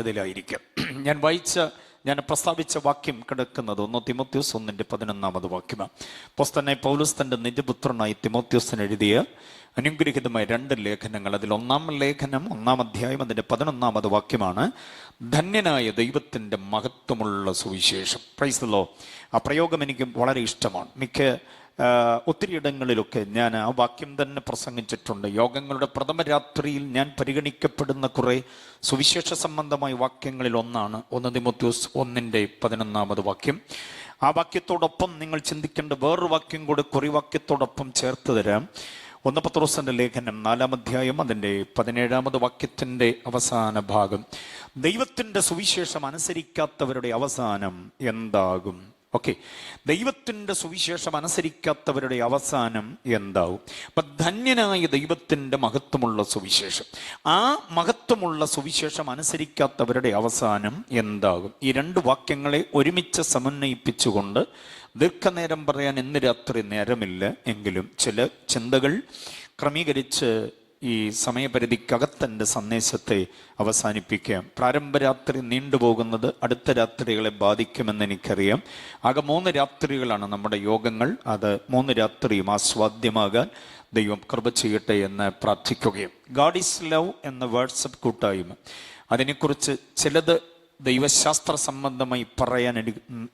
അതിലായിരിക്കും. ഞാൻ പ്രസ്താവിച്ച വാക്യം കിടക്കുന്നത് 1 തിമോത്തിയോസ് 1:11 വാക്യമാണ്. അപ്പോസ്തലനായ പൗലോസ് തൻ്റെ നിജപുത്രനായി തിമോത്തിയോസിന് എഴുതിയ അനുഗ്രഹീതമായ 2 ലേഖനങ്ങൾ. അതിൽ 1-ാം ലേഖനം 1-ാം അധ്യായം അതിൻ്റെ 11-ാമത് വാക്യമാണ്, ധന്യനായ ദൈവത്തിൻ്റെ മഹത്വമുള്ള സുവിശേഷം. Price the Lord. ആ പ്രയോഗം എനിക്ക് വളരെ ഇഷ്ടമാണ്. ഒത്തിരി ഇടങ്ങളിലൊക്കെ ഞാൻ ആ വാക്യം തന്നെ പ്രസംഗിച്ചിട്ടുണ്ട്. യോഗങ്ങളുടെ പ്രഥമ രാത്രിയിൽ ഞാൻ പരിഗണിക്കപ്പെടുന്ന കുറേ സുവിശേഷ സംബന്ധമായ വാക്യങ്ങളിൽ ഒന്നാണ് 1 തിമോത്തിയോസ് 1:11 വാക്യം. ആ വാക്യത്തോടൊപ്പം നിങ്ങൾ ചിന്തിക്കേണ്ട വേറൊരു വാക്യം കൂടെ കുറിവാക്യത്തോടൊപ്പം ചേർത്ത് തരാം. 1 പത്രോസിന്റെ ലേഖനം 4-ാം അധ്യായം അതിൻ്റെ 17-ാമത് വാക്യത്തിൻ്റെ അവസാന ഭാഗം, ദൈവത്തിൻ്റെ സുവിശേഷം അനുസരിക്കാത്തവരുടെ അവസാനം എന്താകും? ഓക്കെ, ദൈവത്തിൻ്റെ സുവിശേഷം അനുസരിക്കാത്തവരുടെ അവസാനം എന്താവും? അപ്പൊ ധന്യനായ ദൈവത്തിൻ്റെ മഹത്വമുള്ള സുവിശേഷം, ആ മഹത്വമുള്ള സുവിശേഷം അനുസരിക്കാത്തവരുടെ അവസാനം എന്താകും? ഈ 2 വാക്യങ്ങളെ ഒരുമിച്ച് സമന്വയിപ്പിച്ചുകൊണ്ട് ദീർഘനേരം പറയാൻ ഇന്ന് രാത്രി നേരമില്ല. എങ്കിലും ചില ചിന്തകൾ ക്രമീകരിച്ച് ഈ സമയപരിധിക്കകത്തെൻ്റെ സന്ദേശത്തെ അവസാനിപ്പിക്കാം. പ്രാരംഭരാത്രി നീണ്ടുപോകുന്നത് അടുത്ത രാത്രികളെ ബാധിക്കുമെന്ന് എനിക്കറിയാം. ആകെ 3 രാത്രികളാണ് നമ്മുടെ യോഗങ്ങൾ. അത് 3 രാത്രിയും ആസ്വാദ്യമാകാൻ ദൈവം കൃപ ചെയ്യട്ടെ എന്ന് പ്രാർത്ഥിക്കുകയും, ഗാഡ് ഈസ് ലവ് എന്ന വാട്സപ്പ് കൂട്ടായ്മ, അതിനെക്കുറിച്ച് ചിലത് ദൈവശാസ്ത്ര സംബന്ധമായി പറയാൻ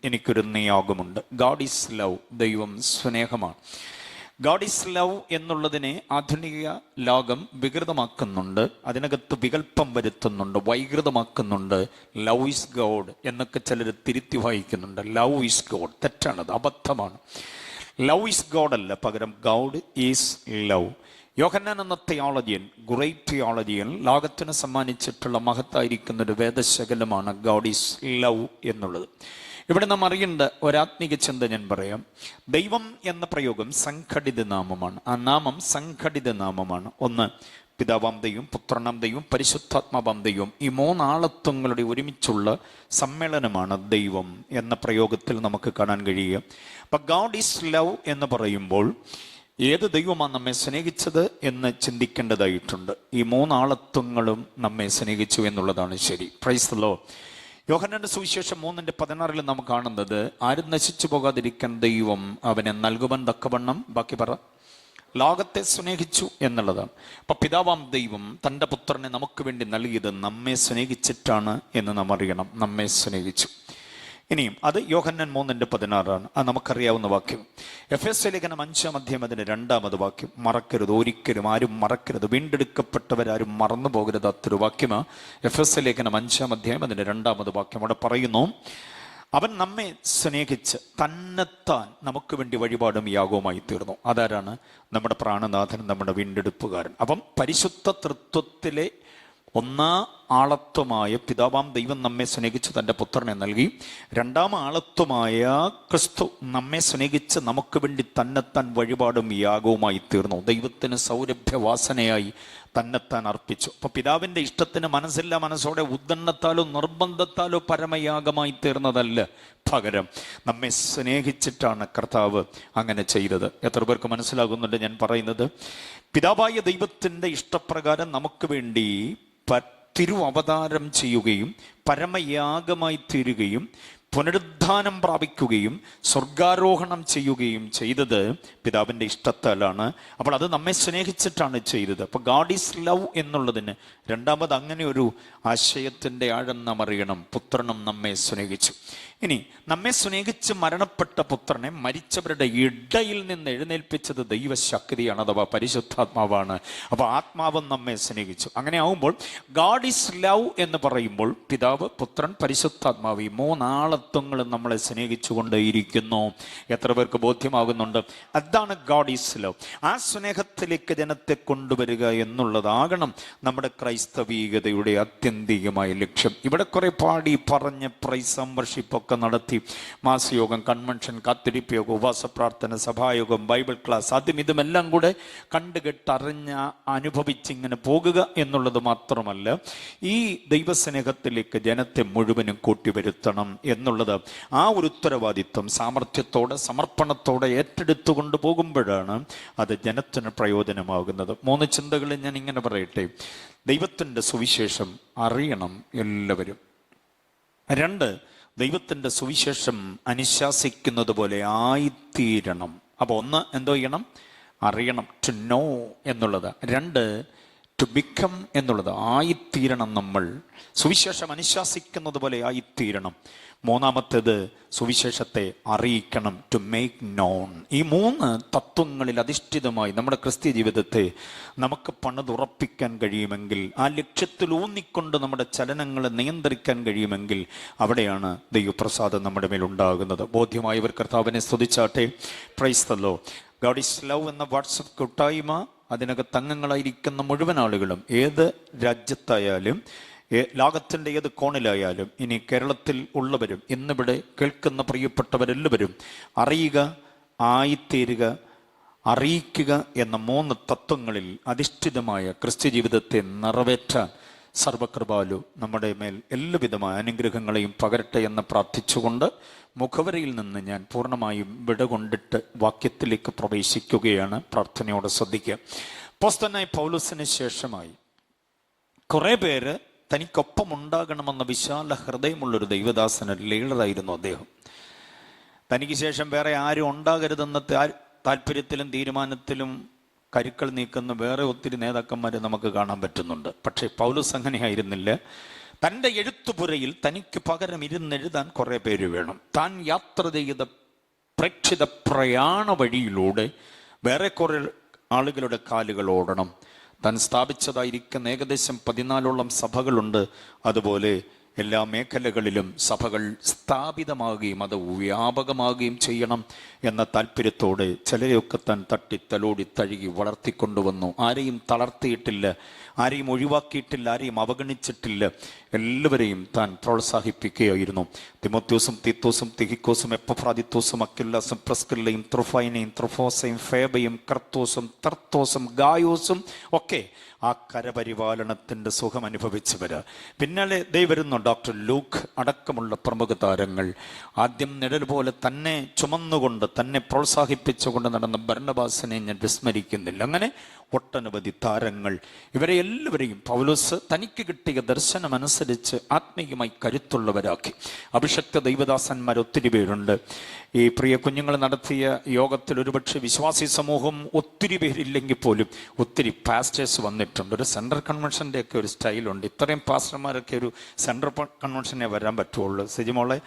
എനിക്കൊരു നിയോഗമുണ്ട്. ഗാഡ് ഈസ് ലവ്, ദൈവം സ്നേഹമാണ്. ഗാഡ് ഈസ് ലവ് എന്നുള്ളതിനെ ആധുനിക ലോകം വികൃതമാക്കുന്നുണ്ട്, അതിനകത്ത് വികല്പം വരുത്തുന്നുണ്ട്, വൈകൃതമാക്കുന്നുണ്ട്. ലവ് ഈസ് ഗോഡ് എന്നൊക്കെ ചിലർ തിരുത്തി വായിക്കുന്നുണ്ട്. ലവ് ഈസ് ഗോഡ്, തെറ്റാണത്, അബദ്ധമാണ്. ലവ് ഈസ് ഗോഡ് അല്ല, പകരം ഗോഡ് ഈസ് ലവ്. യോഹന്നാൻ എന്ന തിയോളജിയൻ, ഗ്രേറ്റ് തിയോളജിയൻ, ലോകത്തിന് സമ്മാനിച്ചിട്ടുള്ള മഹത്തായിരിക്കുന്ന ഒരു വേദശകലമാണ് ഗോഡ് ഈസ് ലവ് എന്നുള്ളത്. ഇവിടെ നാം അറിയേണ്ട ഒരാത്മിക ചിന്ത ഞാൻ പറയാം. ദൈവം എന്ന പ്രയോഗം സംഘടിത നാമമാണ്. ആ നാമം സംഘടിത നാമമാണ്. ഒന്ന് പിതാവാം ദൈവം, പുത്രനാം ദൈവം, പരിശുദ്ധാത്മാവാം ദൈവം. ഈ 3 ആളത്വങ്ങളുടെ ഒരുമിച്ചുള്ള സമ്മേളനമാണ് ദൈവം എന്ന പ്രയോഗത്തിൽ നമുക്ക് കാണാൻ കഴിയുക. അപ്പൊ ഗോഡ് ഈസ് ലവ് എന്ന് പറയുമ്പോൾ ഏത് ദൈവമാണ് നമ്മെ സ്നേഹിച്ചത് എന്ന് ചിന്തിക്കേണ്ടതായിട്ടുണ്ട്. ഈ 3 ആളത്വങ്ങളും നമ്മെ സ്നേഹിച്ചു എന്നുള്ളതാണ് ശരി. Price the Lord. യോഹന്നാന്റെ സുവിശേഷം 3:16 നാം കാണുന്നത്, ആരും നശിച്ചു പോകാതിരിക്കാൻ ദൈവം അവനെ നൽകുവാൻ തക്കവണ്ണം, ബാക്കി പറ, ലോകത്തെ സ്നേഹിച്ചു എന്നുള്ളതാണ്. അപ്പൊ പിതാവാം ദൈവം തൻ്റെ പുത്രനെ നമുക്ക് വേണ്ടി നൽകിയത് നമ്മെ സ്നേഹിച്ചിട്ടാണ് എന്ന് നാം അറിയണം. നമ്മെ സ്നേഹിച്ചു. ഇനിയും അത് യോഹന്നാൻ 3:16 അത് നമുക്കറിയാവുന്ന വാക്യം. എഫെസ്യ ലേഖനം 5-ാം അധ്യായം അതിൻ്റെ 2-ാമത് വാക്യം, മറക്കരുത്, ഒരിക്കലും ആരും മറക്കരുത്, വീണ്ടെടുക്കപ്പെട്ടവരാരും മറന്നു പോകരുത്. അതൊരു വാക്യമാണ്. എഫെസ്യ ലേഖനം 5-ാം അധ്യായം അതിൻ്റെ 2-ാമത് വാക്യം. അവിടെ പറയുന്നു, അവൻ നമ്മെ സ്നേഹിച്ച് തന്നെത്താൻ നമുക്ക് വേണ്ടി വഴിപാടും യാഗവുമായി തീർന്നു. അതാരാണ്? നമ്മുടെ പ്രാണനാഥൻ, നമ്മുടെ വീണ്ടെടുപ്പുകാരൻ. അപ്പം പരിശുദ്ധ തൃത്വത്തിലെ 1-ാം ആളത്വമായ പിതാവാം ദൈവം നമ്മെ സ്നേഹിച്ച് തൻ്റെ പുത്രനെ നൽകി. 2-ാം ആളത്വമായ ക്രിസ്തു നമ്മെ സ്നേഹിച്ച് നമുക്ക് വേണ്ടി തന്നെത്താൻ വഴിപാടും യാഗവുമായി തീർന്നു. ദൈവത്തിന് സൗരഭ്യവാസനയായി തന്നെത്താൻ അർപ്പിച്ചു. അപ്പൊ പിതാവിൻ്റെ ഇഷ്ടത്തിന് മനസ്സോടെ ഉദ്ദണ്ണത്താലോ നിർബന്ധത്താലോ പരമയാഗമായി തീർന്നതല്ല, പകരം നമ്മെ സ്നേഹിച്ചിട്ടാണ് കർത്താവ് അങ്ങനെ ചെയ്തത്. എത്ര പേർക്ക് മനസ്സിലാകുന്നുണ്ട് ഞാൻ പറയുന്നത്? പിതാവായ ദൈവത്തിൻ്റെ ഇഷ്ടപ്രകാരം നമുക്ക് വേണ്ടി തിരുവവതാരം ചെയ്യുകയും പരമയാഗമായി തീരുകയും പുനരുദ്ധാനം പ്രാപിക്കുകയും സ്വർഗാരോഹണം ചെയ്യുകയും ചെയ്തത് പിതാവിൻ്റെ ഇഷ്ടത്താലാണ്. അപ്പോൾ അത് നമ്മെ സ്നേഹിച്ചിട്ടാണ് ചെയ്തത്. അപ്പോൾ ഗാഡ് ഈസ് ലവ് എന്നുള്ളതിന് 2-ാമത് അങ്ങനെ ഒരു ആശയത്തിൻ്റെ ആഴം നാം അറിയണം. പുത്രനും നമ്മെ സ്നേഹിച്ചു. ഇനി നമ്മെ സ്നേഹിച്ച് മരണപ്പെട്ട പുത്രനെ മരിച്ചവരുടെ ഇടയിൽ നിന്ന് എഴുന്നേൽപ്പിച്ചത് ദൈവശക്തിയാണ്, അഥവാ പരിശുദ്ധാത്മാവാണ്. അപ്പോൾ ആത്മാവും നമ്മെ സ്നേഹിച്ചു. അങ്ങനെ ആവുമ്പോൾ ഗാഡ് ഈസ് ലവ് എന്ന് പറയുമ്പോൾ പിതാവ്, പുത്രൻ, പരിശുദ്ധാത്മാവ്, ഈ 3 ആളത്വങ്ങളും നമ്മളെ സ്നേഹിച്ചുകൊണ്ടേയിരിക്കുന്നു. എത്ര പേർക്ക് ബോധ്യമാകുന്നുണ്ട്? അതാണ് ഗാഡ് ഈസ് ലവ്. ആ സ്നേഹത്തിലേക്ക് ജനത്തെ കൊണ്ടുവരിക എന്നുള്ളതാകണം നമ്മുടെ ക്രൈസ്തവീയതയുടെ ആത്യന്തികമായ ലക്ഷ്യം. ഇവിടെ കുറെ പാടി പറഞ്ഞ് പ്രൈസ് വർഷിപ്പ് ഒക്കെ നടത്തി മാസയോഗം, കൺവെൻഷൻ, കാത്തിരിപ്പ് യോഗം, ഉപവാസ പ്രാർത്ഥന, സഭായോഗം, ബൈബിൾ ക്ലാസ്, അതും ഇതുമെല്ലാം കൂടെ കണ്ടുകെട്ടറിഞ്ഞ അനുഭവിച്ചിങ്ങനെ പോകുക എന്നുള്ളത് മാത്രമല്ല, ഈ ദൈവസ്നേഹത്തിലേക്ക് ജനത്തെ മുഴുവനും കൂട്ടിവരുത്തണം എന്ന് എന്നുള്ളത് ആ ഒരു ഉത്തരവാദിത്വം സാമർഥ്യത്തോടെ സമർപ്പണത്തോടെ ഏറ്റെടുത്തുകൊണ്ട് പോകുമ്പോഴാണ് അത് ജനത്തിന് പ്രയോജനമാകുന്നത്. 3 ചിന്തകളിൽ ഞാൻ ഇങ്ങനെ പറയട്ടെ. ദൈവത്തിൻ്റെ സുവിശേഷം അറിയണം എല്ലാവരും. 2, ദൈവത്തിൻ്റെ സുവിശേഷം അനുശാസിക്കുന്നത് പോലെ ആയിത്തീരണം. അപ്പോൾ 1 എന്തോ ചെയ്യണം? അറിയണം, ടു നോ എന്നുള്ളത്. 2, ടു ബിക്കം എന്നുള്ളത്, ആയിത്തീരണം. നമ്മൾ സുവിശേഷം അനുശാസിക്കുന്നത് പോലെ ആയിത്തീരണം. 3, സുവിശേഷത്തെ അറിയിക്കണം, ടു മേക്ക് നോൺ. ഈ 3 തത്വങ്ങളിൽ അധിഷ്ഠിതമായി നമ്മുടെ ക്രിസ്തീയ ജീവിതത്തെ നമുക്ക് പണിതുറപ്പിക്കാൻ കഴിയുമെങ്കിൽ, ആ ലക്ഷ്യത്തിൽ ഊന്നിക്കൊണ്ട് നമ്മുടെ ചലനങ്ങളെ നിയന്ത്രിക്കാൻ കഴിയുമെങ്കിൽ, അവിടെയാണ് ദൈവപ്രസാദം നമ്മുടെ മേൽ ഉണ്ടാകുന്നത്. ബോധ്യമായവർ കർത്താവിനെ സ്തുതിച്ചാട്ടെ. Praise the lord. God is love എന്ന വാട്സപ്പ് കൂട്ടായ്മ, അതിനകത്ത് അംഗങ്ങളായിരിക്കുന്ന മുഴുവൻ ആളുകളും ഏത് രാജ്യത്തായാലും ലോകത്തിൻ്റെ ഏത് കോണിലായാലും, ഇനി കേരളത്തിൽ ഉള്ളവരും ഇന്നിവിടെ കേൾക്കുന്ന പ്രിയപ്പെട്ടവരെല്ലാവരും അറിയുക, ആയിത്തീരുക, അറിയിക്കുക എന്ന 3 തത്വങ്ങളിൽ അധിഷ്ഠിതമായ ക്രിസ്ത്യ ജീവിതത്തെ നിറവേറ്റാൻ സർവകൃപാലു നമ്മുടെ മേൽ എല്ലാവിധമായ അനുഗ്രഹങ്ങളെയും പകരട്ടെ എന്ന് പ്രാർത്ഥിച്ചുകൊണ്ട് മുഖവരയിൽ നിന്ന് ഞാൻ പൂർണ്ണമായും വിടകൊണ്ടിട്ട് വാക്യത്തിലേക്ക് പ്രവേശിക്കുകയാണ്. പ്രാർത്ഥനയോടെ ശ്രദ്ധിക്കുക. അപ്പോസ്തലനായ പൗലോസിന് ശേഷമായി കുറേ പേര് തനിക്കൊപ്പം ഉണ്ടാകണമെന്ന വിശാല ഹൃദയമുള്ളൊരു ദൈവദാസന് ലീഡറായിരുന്നു അദ്ദേഹം. തനിക്ക് ശേഷം വേറെ ആരും ഉണ്ടാകരുതെന്ന താല്പര്യത്തിലും തീരുമാനത്തിലും കരുക്കൾ നീക്കുന്ന വേറെ ഒത്തിരി നേതാക്കന്മാരെ നമുക്ക് കാണാൻ പറ്റുന്നുണ്ട്. പക്ഷേ പൗലോസ് അങ്ങനെയായിരുന്നില്ല. തൻ്റെ എഴുത്തുപുരയിൽ തനിക്ക് പകരം ഇരുന്നെഴുതാൻ കുറേ പേര് വേണം. താൻ യാത്ര ചെയ്ത പ്രേക്ഷിത പ്രയാണ വഴിയിലൂടെ വേറെ കുറേ ആളുകളുടെ കാലുകൾ ഓടണം. താൻ സ്ഥാപിച്ചതായിരിക്കുന്ന ഏകദേശം 14ഓളം സഭകളുണ്ട്. അതുപോലെ എല്ലാ മേഖലകളിലും സഭകൾ സ്ഥാപിതമാകുകയും അത് വ്യാപകമാകുകയും ചെയ്യണം എന്ന താല്പര്യത്തോടെ ചിലരെയൊക്കെ താൻ തട്ടി തലോടി തഴുകി വളർത്തിക്കൊണ്ടുവന്നു. ആരെയും തളർത്തിയിട്ടില്ല, ആരെയും ഒഴിവാക്കിയിട്ടില്ല, ആരെയും അവഗണിച്ചിട്ടില്ല. എല്ലാവരെയും താൻ പ്രോത്സാഹിപ്പിക്കുകയായിരുന്നു. തിമോത്തിയോസും തീത്തോസും തിഹിക്കോസും എപ്പഫ്രാദിത്തോസും അക്വിലാസും പ്രിസ്കില്ലയും ത്രുഫൈനയും ത്രുഫോസയും ഫേബയും കർത്തോസും തർത്തോസും ഗായോസും ഒക്കെ ആ കരപരിപാലനത്തിൻ്റെ സുഖം അനുഭവിച്ചവര്. പിന്നാലെ ദേ വരുന്നു ഡോക്ടർ ലൂക്ക് അടക്കമുള്ള പ്രമുഖ താരങ്ങൾ. ആദ്യം നിഴൽ പോലെ തന്നെ ചുമന്നുകൊണ്ട് തന്നെ പ്രോത്സാഹിപ്പിച്ചുകൊണ്ട് നടന്ന ബർന്നബാസിനെ ഞാൻ വിസ്മരിക്കുന്നില്ല. അങ്ങനെ ഒട്ടനവധി താരങ്ങൾ. ഇവരെ എല്ലാവരെയും പൗലോസ് തനിക്ക് കിട്ടിയ ദർശനമനുസരിച്ച് ആത്മീയമായി കരുത്തുള്ളവരാക്കി. അഭിഷക്ത ദൈവദാസന്മാർ ഒത്തിരി പേരുണ്ട്. ഈ പ്രിയ കുഞ്ഞുങ്ങൾ നടത്തിയ യോഗത്തിൽ ഒരുപക്ഷെ വിശ്വാസി സമൂഹം ഒത്തിരി പേരില്ലെങ്കിൽ പോലും ഒത്തിരി പാസ്റ്റേഴ്സ് വന്നിട്ടുണ്ട്. ഒരു സെൻട്രൽ കൺവെൻഷൻ്റെ ഒക്കെ ഒരു സ്റ്റൈലുണ്ട്. ഇത്രയും പാസ്റ്റർമാരൊക്കെ ഒരു സെൻട്രൽ കൺവെൻഷനെ വരാൻ പറ്റുള്ളൂ. സിജിമോളെ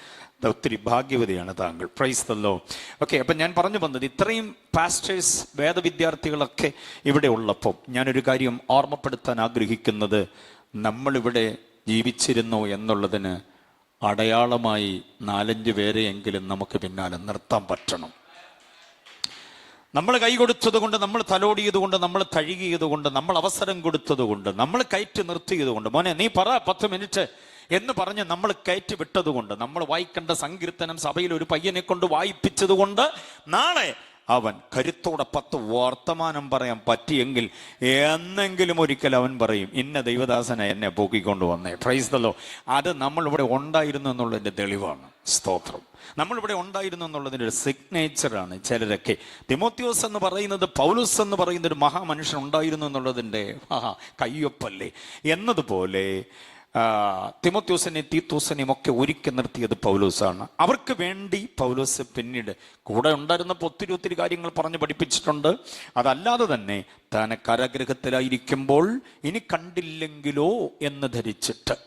ഒത്തിരി ഭാഗ്യവതിയാണ് താങ്കൾ. Price the Lord. ഓക്കെ, അപ്പം ഞാൻ പറഞ്ഞു വന്നത് ഇത്രയും പാസ്റ്റേഴ്സ് വേദവിദ്യാർത്ഥികളൊക്കെ ഇവിടെ ഉള്ളപ്പോൾ ഞാനൊരു കാര്യം ഓർമ്മപ്പെടുത്താൻ ആഗ്രഹിക്കുന്നത്, നമ്മളിവിടെ ജീവിച്ചിരുന്നു എന്നുള്ളതിന് അടയാളമായി 4-5 പേരെയെങ്കിലും നമുക്ക് പിന്നാലെ നിർത്താൻ പറ്റണം. നമ്മൾ കൈ കൊടുത്തത് കൊണ്ട്, നമ്മൾ തലോടിയത് കൊണ്ട്, നമ്മൾ തഴുകിയത് കൊണ്ട്, നമ്മൾ അവസരം കൊടുത്തത് കൊണ്ട്, നമ്മൾ കയറ്റി നിർത്തിയത് കൊണ്ട്, മോനെ നീ പറ 10 മിനിറ്റ് എന്ന് പറഞ്ഞ് നമ്മൾ കയറ്റി വിട്ടതുകൊണ്ട്, നമ്മൾ വായിക്കേണ്ട സങ്കീർത്തനം സഭയിൽ ഒരു പയ്യനെ കൊണ്ട് വായിപ്പിച്ചത് കൊണ്ട് നാളെ അവൻ കരുത്തോടെ 10 വർത്തമാനം പറയാൻ പറ്റിയെങ്കിൽ എന്നെങ്കിലും ഒരിക്കൽ അവൻ പറയും, ഇന്ന ദൈവദാസനെ എന്നെ പോക്കിക്കൊണ്ട് വന്നേ. Price the Lord. അത് നമ്മളിവിടെ ഉണ്ടായിരുന്നു എന്നുള്ളതിൻ്റെ തെളിവാണ്. സ്തോത്രം. നമ്മളിവിടെ ഉണ്ടായിരുന്നു എന്നുള്ളതിൻ്റെ ഒരു സിഗ്നേച്ചറാണ്. ചിലരൊക്കെ തിമോത്തിയോസ് എന്ന് പറയുന്നത്, പൗലോസ് എന്ന് പറയുന്ന ഒരു മഹാമനുഷ്യൻ ഉണ്ടായിരുന്നു എന്നുള്ളതിൻ്റെ കയ്യൊപ്പല്ലേ എന്നതുപോലെ തിമോത്തിയോസിനെയും തീത്തോസിനെയും ഒക്കെ ഒരുക്കി നിർത്തിയത് പൗലോസാണ്. അവർക്ക് വേണ്ടി പൗലോസ് പിന്നീട് കൂടെ ഉണ്ടായിരുന്നപ്പോൾ ഒത്തിരി കാര്യങ്ങൾ പറഞ്ഞ് പഠിപ്പിച്ചിട്ടുണ്ട്. അതല്ലാതെ തന്നെ താൻ കാരാഗൃഹത്തിലായിരിക്കുമ്പോൾ ഇനി കണ്ടില്ലെങ്കിലോ എന്ന് ധരിച്ചിട്ട്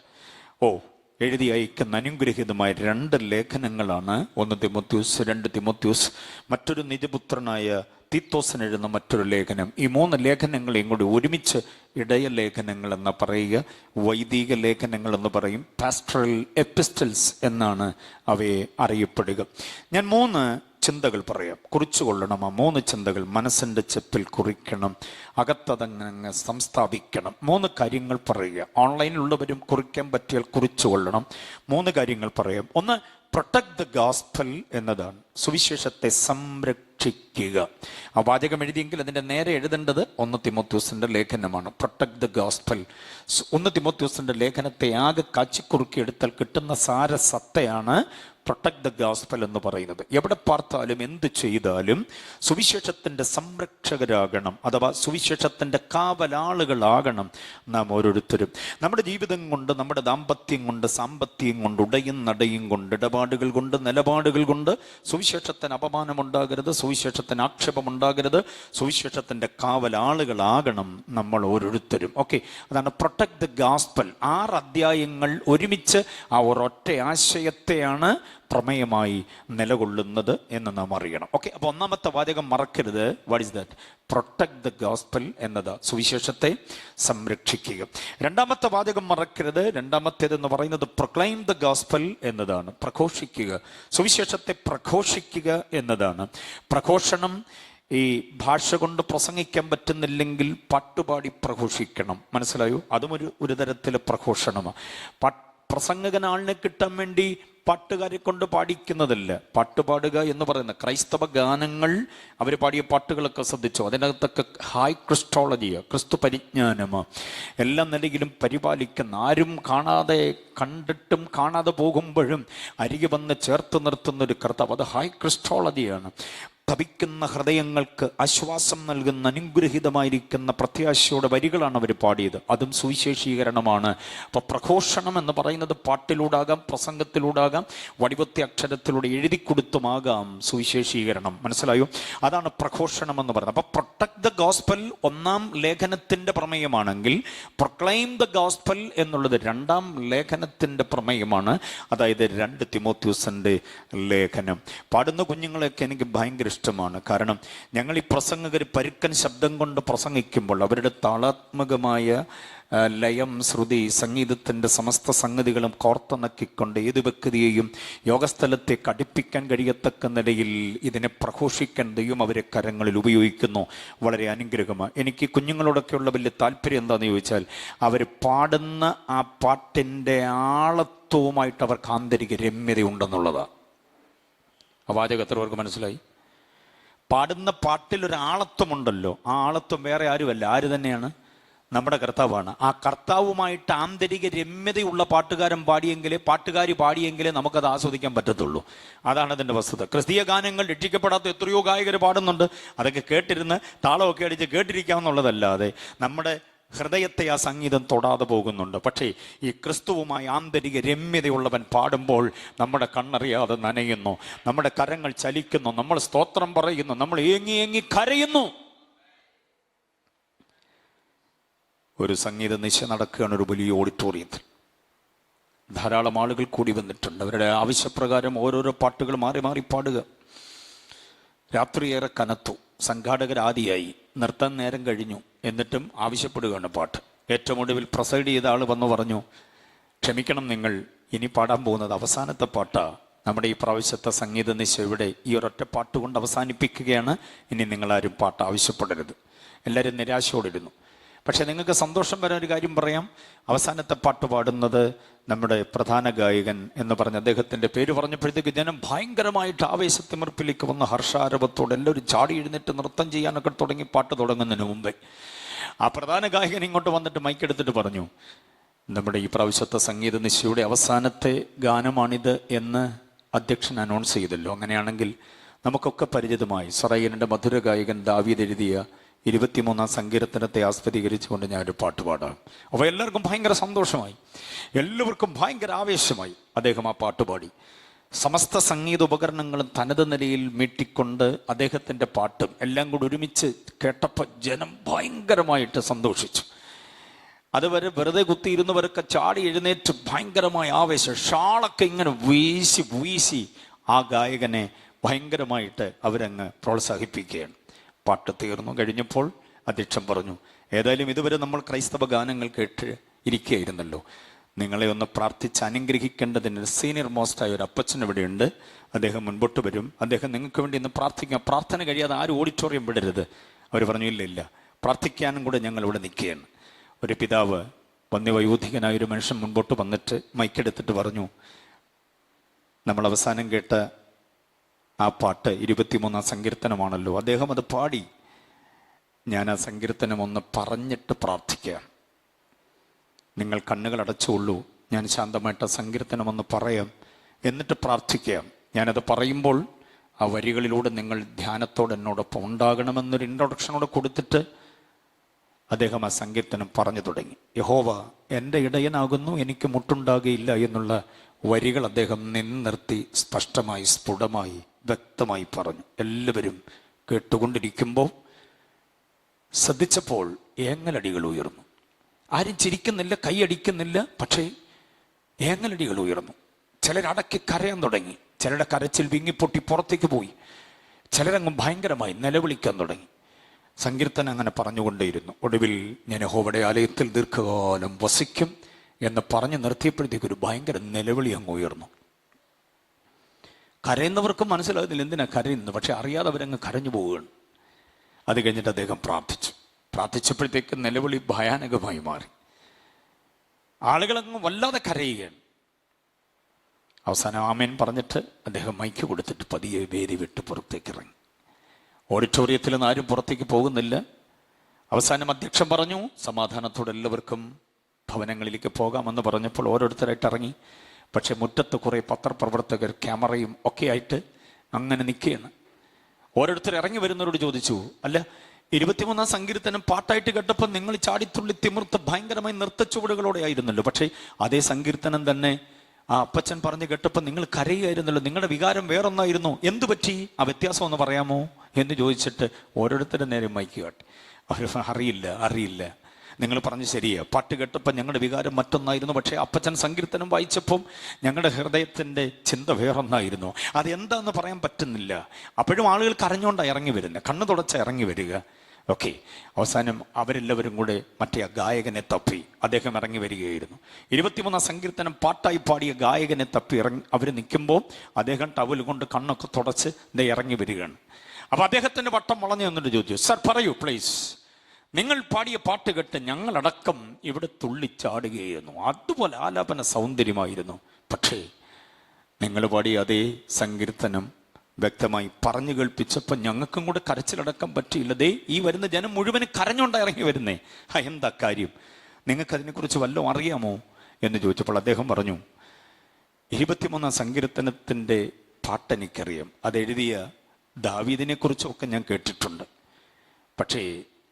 എഴുതി അയക്കുന്ന അനുഗ്രഹീതമായ 2 ലേഖനങ്ങളാണ്. 1 തിമോത്തിയോസ്, 2 തിമോത്തിയോസ്, മറ്റൊരു നിജപുത്രനായ തീത്തോസിന് എഴുതുന്ന മറ്റൊരു ലേഖനം. ഈ 3 ലേഖനങ്ങളെയും കൂടി ഒരുമിച്ച് ഇടയ ലേഖനങ്ങൾ എന്ന് പറയുക, വൈദിക ലേഖനങ്ങൾ എന്ന് പറയും, പാസ്റ്ററൽ എപ്പിസ്റ്റൽസ് എന്നാണ് അവയെ അറിയപ്പെടുക. ഞാൻ 3 ചിന്തകൾ പറയാം, കുറിച്ചുകൊള്ളണം. ആ 3 ചിന്തകൾ മനസ്സിൻ്റെ ചെപ്പിൽ കുറിക്കണം, അകത്തതങ്ങ് സംസ്ഥാപിക്കണം. 3 കാര്യങ്ങൾ പറയുക. ഓൺലൈനിലുള്ളവരും കുറിക്കാൻ പറ്റിയാൽ കുറിച്ചുകൊള്ളണം. 3 കാര്യങ്ങൾ പറയാം. 1, പ്രൊട്ടക്ട് ദ ഗോസ്പൽ എന്നതാണ്. സുവിശേഷത്തെ സംരക്ഷിക്കുക. ആ വാചകം എഴുതിയെങ്കിൽ അതിൻ്റെ നേരെ എഴുതേണ്ടത് 1 തിമോത്തിയോസിൻ്റെ ലേഖനമാണ്. Protect the gospel. 1 തിമോത്തിയോസിൻ്റെ ലേഖനത്തെ ആകെ കാച്ചിക്കുറുക്കി എടുത്താൽ കിട്ടുന്ന സാരസത്തയാണ് പ്രൊട്ടക്ട് ദ ഗോസ്പൽ എന്ന് പറയുന്നത്. എവിടെ പാർത്താലും എന്ത് ചെയ്താലും സുവിശേഷത്തിൻ്റെ സംരക്ഷകരാകണം, അഥവാ സുവിശേഷത്തിൻ്റെ കാവലാളുകളാകണം നാം ഓരോരുത്തരും. നമ്മുടെ ജീവിതം കൊണ്ട്, നമ്മുടെ ദാമ്പത്യം കൊണ്ട്, സാമ്പത്തികം കൊണ്ട്, ഉടയും നടയും കൊണ്ട്, ഇടപാടുകൾ കൊണ്ട്, നിലപാടുകൾ കൊണ്ട് സുവിശേഷത്തിന് അപമാനമുണ്ടാകരുത്, സുവിശേഷത്തിന് ആക്ഷേപമുണ്ടാകരുത്. സുവിശേഷത്തിൻ്റെ കാവലാളുകളാകണം നമ്മൾ ഓരോരുത്തരും. ഓക്കെ, അതാണ് പ്രൊട്ടക്ട് ദ ഗോസ്പൽ. 6 അധ്യായങ്ങൾ ഒരുമിച്ച് ആ ഒരൊറ്റ ആശയത്തെയാണ് പ്രമേയമായി നിലകൊള്ളുന്നത് എന്ന് നാം അറിയണം. ഓക്കെ, അപ്പോൾ ഒന്നാമത്തെ വാചകം മറക്കരുത്. What is that? Protect the gospel എന്നത് സുവിശേഷത്തെ സംരക്ഷിക്കുക. രണ്ടാമത്തെ വാചകം മറക്കരുത്. രണ്ടാമത്തേതെന്ന് പറയുന്നത് പ്രൊക്ലൈം ദ ഗോസ്പൽ എന്നതാണ്, പ്രഘോഷിക്കുക, സുവിശേഷത്തെ പ്രഘോഷിക്കുക എന്നതാണ്. പ്രഘോഷണം ഈ ഭാഷ കൊണ്ട് പ്രസംഗിക്കാൻ പറ്റുന്നില്ലെങ്കിൽ പാട്ടുപാടി പ്രഘോഷിക്കണം. മനസ്സിലായോ? അതും ഒരു തരത്തിലെ പ്രഘോഷണമാണ്. പ്രസംഗകൻ ആളിനെ കിട്ടാൻ വേണ്ടി പാട്ടുകാരെ കൊണ്ട് പാടിക്കുന്നതല്ല. പാട്ടുപാടുക എന്ന് പറയുന്ന ക്രൈസ്തവ ഗാനങ്ങൾ, അവർ പാടിയ പാട്ടുകളൊക്കെ ശ്രദ്ധിച്ചോ, അതിനകത്തൊക്കെ ഹൈ ക്രിസ്റ്റോളജിയാണ്, ക്രിസ്തു പരിജ്ഞാനമാണ്. എല്ലാ നിലയിലും പരിപാലിക്കുന്ന, ആരും കാണാതെ, കണ്ടിട്ടും കാണാതെ പോകുമ്പോഴും അരികെ വന്ന് ചേർത്ത് നിർത്തുന്നൊരു കർത്താവ്, അത് ഹൈ ക്രിസ്റ്റോളജിയാണ്. തപിക്കുന്ന ഹൃദയങ്ങൾക്ക് ആശ്വാസം നൽകുന്ന അനുഗ്രഹീതമായിരിക്കുന്ന പ്രത്യാശയുടെ വരികളാണ് അവർ പാടിയത്. അതും സുവിശേഷീകരണമാണ്. അപ്പോൾ പ്രഘോഷണം എന്ന് പറയുന്നത് പാട്ടിലൂടാകാം, പ്രസംഗത്തിലൂടാകാം, വടിവത്തി അക്ഷരത്തിലൂടെ എഴുതി കൊടുത്തുമാകാം സുവിശേഷീകരണം. മനസ്സിലായോ? അതാണ് പ്രഘോഷണം എന്ന് പറയുന്നത്. അപ്പോൾ പ്രൊട്ടക്ട് ദ ഗോസ്പൽ ഒന്നാം ലേഖനത്തിൻ്റെ പ്രമേയമാണെങ്കിൽ, പ്രൊക്ലൈം ദ ഗോസ്പൽ എന്നുള്ളത് രണ്ടാം ലേഖനത്തിൻ്റെ പ്രമേയമാണ്. അതായത് 2 തിമോത്തിയോസിൻ്റെ ലേഖനം. പാടുന്ന കുഞ്ഞുങ്ങളെയൊക്കെ എനിക്ക് ഭയങ്കര ഇഷ്ടമാണ്. കാരണം ഞങ്ങൾ ഈ പ്രസംഗകർ പരുക്കൻ ശബ്ദം കൊണ്ട് പ്രസംഗിക്കുമ്പോൾ അവരുടെ താളാത്മകമായ ലയം, ശ്രുതി, സംഗീതത്തിൻ്റെ സമസ്ത സംഗതികളും കോർത്തിണക്കിക്കൊണ്ട് ഏത് വ്യക്തിയെയും യോഗസ്ഥലത്തേക്ക് അടുപ്പിക്കാൻ കഴിയത്തക്ക നിലയിൽ ഇതിനെ പ്രഘോഷിക്കാൻ ദൈവം അവരെ കരങ്ങളിൽ ഉപയോഗിക്കുന്നു. വളരെ അനുഗ്രഹമാണ്. എനിക്ക് കുഞ്ഞുങ്ങളോടൊക്കെയുള്ള വലിയ താല്പര്യം എന്താണെന്ന് ചോദിച്ചാൽ, അവർ പാടുന്ന ആ പാട്ടിൻ്റെ ആളത്വവുമായിട്ട് അവർക്ക് ആന്തരിക രമ്യതയുണ്ടെന്നുള്ളതാണ്. ആ വാചകം എത്ര പേർക്ക് മനസ്സിലായി? പാടുന്ന പാട്ടിലൊരു ആളത്വമുണ്ടല്ലോ. ആ ആളത്വം വേറെ ആരുമല്ല. ആര് തന്നെയാണ്? നമ്മുടെ കർത്താവാണ്. ആ കർത്താവുമായിട്ട് ആന്തരിക രമ്യതയുള്ള പാട്ടുകാരി പാടിയെങ്കിലേ നമുക്കത് ആസ്വദിക്കാൻ പറ്റത്തുള്ളൂ. അതാണ് അതിൻ്റെ വസ്തുത. ക്രിസ്തീയ ഗാനങ്ങൾ രക്ഷിക്കപ്പെടാത്ത എത്രയോ ഗായകർ പാടുന്നുണ്ട്. അതൊക്കെ കേട്ടിരുന്ന് താളമൊക്കെ അടിച്ച് കേട്ടിരിക്കാമെന്നുള്ളതല്ലാതെ നമ്മുടെ ഹൃദയത്തെ ആ സംഗീതം തൊടാതെ പോകുന്നുണ്ട്. പക്ഷേ ഈ ക്രിസ്തുവുമായി ആന്തരിക രമ്യതയുള്ളവൻ പാടുമ്പോൾ നമ്മുടെ കണ്ണറിയാതെ നനയുന്നു, നമ്മുടെ കരങ്ങൾ ചലിക്കുന്നു, നമ്മൾ സ്തോത്രം പറയുന്നു, നമ്മൾ ഏങ്ങി ഏങ്ങി കരയുന്നു. ഒരു സംഗീത നിശ നടക്കുകയാണ് ഒരു വലിയ ഓഡിറ്റോറിയത്തിൽ. ധാരാളം ആളുകൾ കൂടി വന്നിട്ടുണ്ട്. അവരുടെ ആവശ്യപ്രകാരം ഓരോരോ പാട്ടുകൾ മാറി മാറി പാടുക. രാത്രിയേറെ കനത്തു. സംഘാടകരാദിയായി, നിർത്താൻ നേരം കഴിഞ്ഞു. എന്നിട്ടും ആവശ്യപ്പെടുകയാണ് പാട്ട്. ഏറ്റവും ഒടുവിൽ പ്രസൈഡ് ചെയ്ത ആൾ വന്നു പറഞ്ഞു, ക്ഷമിക്കണം, നിങ്ങൾ ഇനി പാടാൻ പോകുന്നത് അവസാനത്തെ പാട്ടാണ്. നമ്മുടെ ഈ പ്രാവശ്യത്തെ സംഗീത നിശ ഇവിടെ ഈ ഒരൊറ്റ പാട്ട് കൊണ്ട് അവസാനിപ്പിക്കുകയാണ്. ഇനി നിങ്ങളാരും പാട്ട് ആവശ്യപ്പെടരുത്. എല്ലാവരും നിരാശയോടിരുന്നു. പക്ഷെ നിങ്ങൾക്ക് സന്തോഷം വരാൻ ഒരു കാര്യം പറയാം. അവസാനത്തെ പാട്ട് പാടുന്നത് നമ്മുടെ പ്രധാന ഗായകൻ എന്ന് പറഞ്ഞ അദ്ദേഹത്തിൻ്റെ പേര് പറഞ്ഞപ്പോഴത്തേക്ക് ജനം ഭയങ്കരമായിട്ട് ആവേശത്തിമിർപ്പിലേക്ക് വന്ന് ഹർഷാരവത്തോടെ എല്ലാവരും ചാടി എഴുന്നേറ്റ് നൃത്തം ചെയ്യാനൊക്കെ തുടങ്ങി. പാട്ട് തുടങ്ങുന്നതിന് മുമ്പേ ആ പ്രധാന ഗായകൻ ഇങ്ങോട്ട് വന്നിട്ട് മൈക്കെടുത്തിട്ട് പറഞ്ഞു, നമ്മുടെ ഈ പ്രാവശ്യത്തെ സംഗീത നിശയുടെ അവസാനത്തെ ഗാനമാണിത് എന്ന് അധ്യക്ഷൻ അനൗൺസ് ചെയ്തല്ലോ. അങ്ങനെയാണെങ്കിൽ നമുക്കൊക്കെ പരിചിതമായി സറയ്യലിൻ്റെ മധുര ഗായകൻ ദാവീദ് എഴുതിയ 23-ാം സങ്കീർത്തനത്തെ ആസ്പദീകരിച്ചുകൊണ്ട് ഞാനൊരു പാട്ട് പാടാം. അപ്പോൾ എല്ലാവർക്കും ഭയങ്കര സന്തോഷമായി, എല്ലാവർക്കും ഭയങ്കര ആവേശമായി. അദ്ദേഹം ആ പാട്ട് പാടി. സമസ്ത സംഗീത ഉപകരണങ്ങളും തനത് നിലയിൽ മീട്ടിക്കൊണ്ട് അദ്ദേഹത്തിൻ്റെ പാട്ടും എല്ലാം കൂടി ഒരുമിച്ച് കേട്ടപ്പോൾ ജനം ഭയങ്കരമായിട്ട് സന്തോഷിച്ചു. അതുവരെ വെറുതെ കുത്തിയിരുന്നവരൊക്കെ ചാടി എഴുന്നേറ്റ് ഭയങ്കരമായ ആവേശം, ഷാളൊക്കെ ഇങ്ങനെ വീശി വീശി ആ ഗായകനെ ഭയങ്കരമായിട്ട് അവരങ്ങ് പ്രോത്സാഹിപ്പിക്കുകയാണ്. പാട്ട് തീർന്നു കഴിഞ്ഞപ്പോൾ അധ്യക്ഷൻ പറഞ്ഞു, ഏതായാലും ഇതുവരെ നമ്മൾ ക്രൈസ്തവ ഗാനങ്ങൾ കേട്ട് ഇരിക്കുകയായിരുന്നല്ലോ, നിങ്ങളെ ഒന്ന് പ്രാർത്ഥിച്ച് അനുഗ്രഹിക്കേണ്ടതിന് സീനിയർ മോസ്റ്റായ ഒരു അപ്പച്ചൻ ഇവിടെയുണ്ട്. അദ്ദേഹം മുൻപോട്ട് വരും. അദ്ദേഹം നിങ്ങൾക്ക് വേണ്ടി ഇന്ന് പ്രാർത്ഥിക്കാം. പ്രാർത്ഥന കഴിയാതെ ആരും ഓഡിറ്റോറിയം വിടരുത്. അവർ പറഞ്ഞു, ഇല്ല, പ്രാർത്ഥിക്കാനും കൂടെ ഞങ്ങൾ ഇവിടെ നിൽക്കുകയാണ്. ഒരു പിതാവ്, വന്യവയോധികനായ ഒരു മനുഷ്യൻ മുൻപോട്ട് വന്നിട്ട് മൈക്കെടുത്തിട്ട് പറഞ്ഞു, നമ്മൾ അവസാനം കേട്ട ആ പാട്ട് 23-ാം സങ്കീർത്തനമാണല്ലോ. അദ്ദേഹം അത് പാടി. ഞാൻ ആ സങ്കീർത്തനം ഒന്ന് പറഞ്ഞിട്ട് പ്രാർത്ഥിക്കാം. നിങ്ങൾ കണ്ണുകൾ അടച്ചുള്ളൂ, ഞാൻ ശാന്തമായിട്ട് ആ സങ്കീർത്തനം ഒന്ന് പറയാം. എന്നിട്ട് പ്രാർത്ഥിക്കാം. ഞാനത് പറയുമ്പോൾ ആ വരികളിലൂടെ നിങ്ങൾ ധ്യാനത്തോടെ എന്നോടൊപ്പം ഉണ്ടാകണമെന്നൊരു ഇൻട്രൊഡക്ഷനോടെ കൊടുത്തിട്ട് അദ്ദേഹം ആ സങ്കീർത്തനം പറഞ്ഞു തുടങ്ങി. യഹോവ എൻ്റെ ഇടയനാകുന്നു, എനിക്ക് മുട്ടുണ്ടാകുകയില്ല എന്നുള്ള വരികൾ അദ്ദേഹം നിനിർത്തി സ്പഷ്ടമായി സ്ഫുടമായി വ്യക്തമായി പറഞ്ഞു. എല്ലാവരും കേട്ടുകൊണ്ടിരിക്കുമ്പോൾ ശ്രദ്ധിച്ചപ്പോൾ ഏങ്ങലടികൾ ഉയർന്നു. ആരും ചിരിക്കുന്നില്ല, കൈയടിക്കുന്നില്ല, പക്ഷേ ഏങ്ങലടികൾ ഉയർന്നു. ചിലരടക്കി കരയാൻ തുടങ്ങി, ചിലരുടെ കരച്ചിൽ വിങ്ങിപ്പൊട്ടി പുറത്തേക്ക് പോയി, ചിലരങ്ങ് ഭയങ്കരമായി നിലവിളിക്കാൻ തുടങ്ങി. സങ്കീർത്തനം അങ്ങനെ പറഞ്ഞുകൊണ്ടേയിരുന്നു. ഒടുവിൽ ഞാൻ യഹോവയുടെ ആലയത്തിൽ ദീർഘകാലം വസിക്കും എന്ന് പറഞ്ഞു നിർത്തിയപ്പോഴത്തേക്ക് ഒരു ഭയങ്കര നിലവിളി അങ്ങ് ഉയർന്നു. കരയുന്നവർക്കും മനസ്സിലാകുന്നില്ല എന്തിനാ കരയുന്നത്, പക്ഷെ അറിയാതെ അവരങ്ങ് കരഞ്ഞു പോവുകയാണ്. അത് കഴിഞ്ഞിട്ട് അദ്ദേഹം പ്രാർത്ഥിച്ചപ്പോഴത്തേക്ക് നിലവിളി ഭയാനകമായി മാറി. ആളുകളങ്ങ് വല്ലാതെ കരയുകയാണ്. അവസാനം ആമേൻ പറഞ്ഞിട്ട് അദ്ദേഹം മൈക്ക് കൊടുത്തിട്ട് പതിയെ വേദി വിട്ട് പുറത്തേക്ക് ഇറങ്ങി. ഓഡിറ്റോറിയത്തിൽ നിന്ന് ആരും പുറത്തേക്ക് പോകുന്നില്ല. അവസാനം അധ്യക്ഷൻ പറഞ്ഞു, സമാധാനത്തോടെ എല്ലാവർക്കും ഭവനങ്ങളിലേക്ക് പോകാമെന്ന് പറഞ്ഞപ്പോൾ ഓരോരുത്തരായിട്ട് ഇറങ്ങി. പക്ഷെ മുറ്റത്ത് കുറേ പത്രപ്രവർത്തകർ ക്യാമറയും ഒക്കെ ആയിട്ട് അങ്ങനെ നിൽക്കുകയാണ്. ഓരോരുത്തർ ഇറങ്ങി വരുന്നവരോട് ചോദിച്ചു, അല്ല 23-ാം സങ്കീർത്തനം പാട്ടായിട്ട് കേട്ടപ്പോൾ നിങ്ങൾ ചാടിത്തുള്ളി തിമിർത്ത് ഭയങ്കരമായി നൃത്തച്ചുവടുകളോടെ ആയിരുന്നല്ലോ, പക്ഷേ അതേ സങ്കീർത്തനം തന്നെ ആ അപ്പച്ചൻ പറഞ്ഞു കേട്ടപ്പോൾ നിങ്ങൾ കരയുകയായിരുന്നല്ലോ, നിങ്ങളുടെ വികാരം വേറൊന്നായിരുന്നു, എന്തു പറ്റി, ആ വ്യത്യാസം ഒന്ന് പറയാമോ എന്ന് ചോദിച്ചിട്ട് ഓരോരുത്തരുടെ നേരെ മൈക്ക് കാട്ടി. അവർ അറിയില്ല, നിങ്ങൾ പറഞ്ഞു ശരിയാ, പാട്ട് കേട്ടപ്പോൾ ഞങ്ങളുടെ വികാരം മറ്റൊന്നായിരുന്നു, പക്ഷേ അപ്പച്ചൻ സങ്കീർത്തനം വായിച്ചപ്പം ഞങ്ങളുടെ ഹൃദയത്തിൻ്റെ ചിന്ത വേറൊന്നായിരുന്നു, അതെന്താന്ന് പറയാൻ പറ്റുന്നില്ല. അപ്പോഴും ആളുകൾ കരഞ്ഞുകൊണ്ടാണ് ഇറങ്ങി വരുന്നത്, കണ്ണു തുടച്ച ഇറങ്ങി വരിക. ഓക്കെ, അവസാനം അവരെല്ലാവരും കൂടെ മറ്റേ ഗായകനെ തപ്പി അദ്ദേഹം ഇറങ്ങി വരികയായിരുന്നു. 23-ാം സങ്കീർത്തനം പാട്ടായി പാടിയ ഗായകനെ തപ്പി അവർ നിൽക്കുമ്പോൾ അദ്ദേഹം ടവൽ കൊണ്ട് കണ്ണൊക്കെ തുടച്ച് ഇറങ്ങി വരികയാണ്. അപ്പൊ അദ്ദേഹത്തിന്റെ വട്ടം വളഞ്ഞു എന്നിട്ട് ചോദിച്ചു, സർ പറയൂ പ്ലീസ്, നിങ്ങൾ പാടിയ പാട്ട് കേട്ട് ഞങ്ങളടക്കം ഇവിടെ തുള്ളിച്ചാടുകയായിരുന്നു, അതുപോലെ ആലാപന സൗന്ദര്യമായിരുന്നു, പക്ഷേ നിങ്ങൾ പാടിയ അതേ സങ്കീർത്തനം വ്യക്തമായി പറഞ്ഞു കേൾപ്പിച്ചപ്പോൾ ഞങ്ങൾക്കും കൂടെ കരച്ചിലടക്കം പറ്റിയില്ല. ദേ ഈ വരുന്ന ജനം മുഴുവനും കരഞ്ഞുകൊണ്ടാ ഇറങ്ങി വരുന്നേ, എന്താ കാര്യം, നിങ്ങൾക്ക് അതിനെക്കുറിച്ച് വല്ലതും അറിയാമോ എന്ന് ചോദിച്ചപ്പോൾ അദ്ദേഹം പറഞ്ഞു, 23-ാം സങ്കീർത്തനത്തിൻ്റെ പാട്ടെനിക്കറിയാം, അതെഴുതിയ ദാവീദിനെ കുറിച്ചൊക്കെ ഞാൻ കേട്ടിട്ടുണ്ട്, പക്ഷേ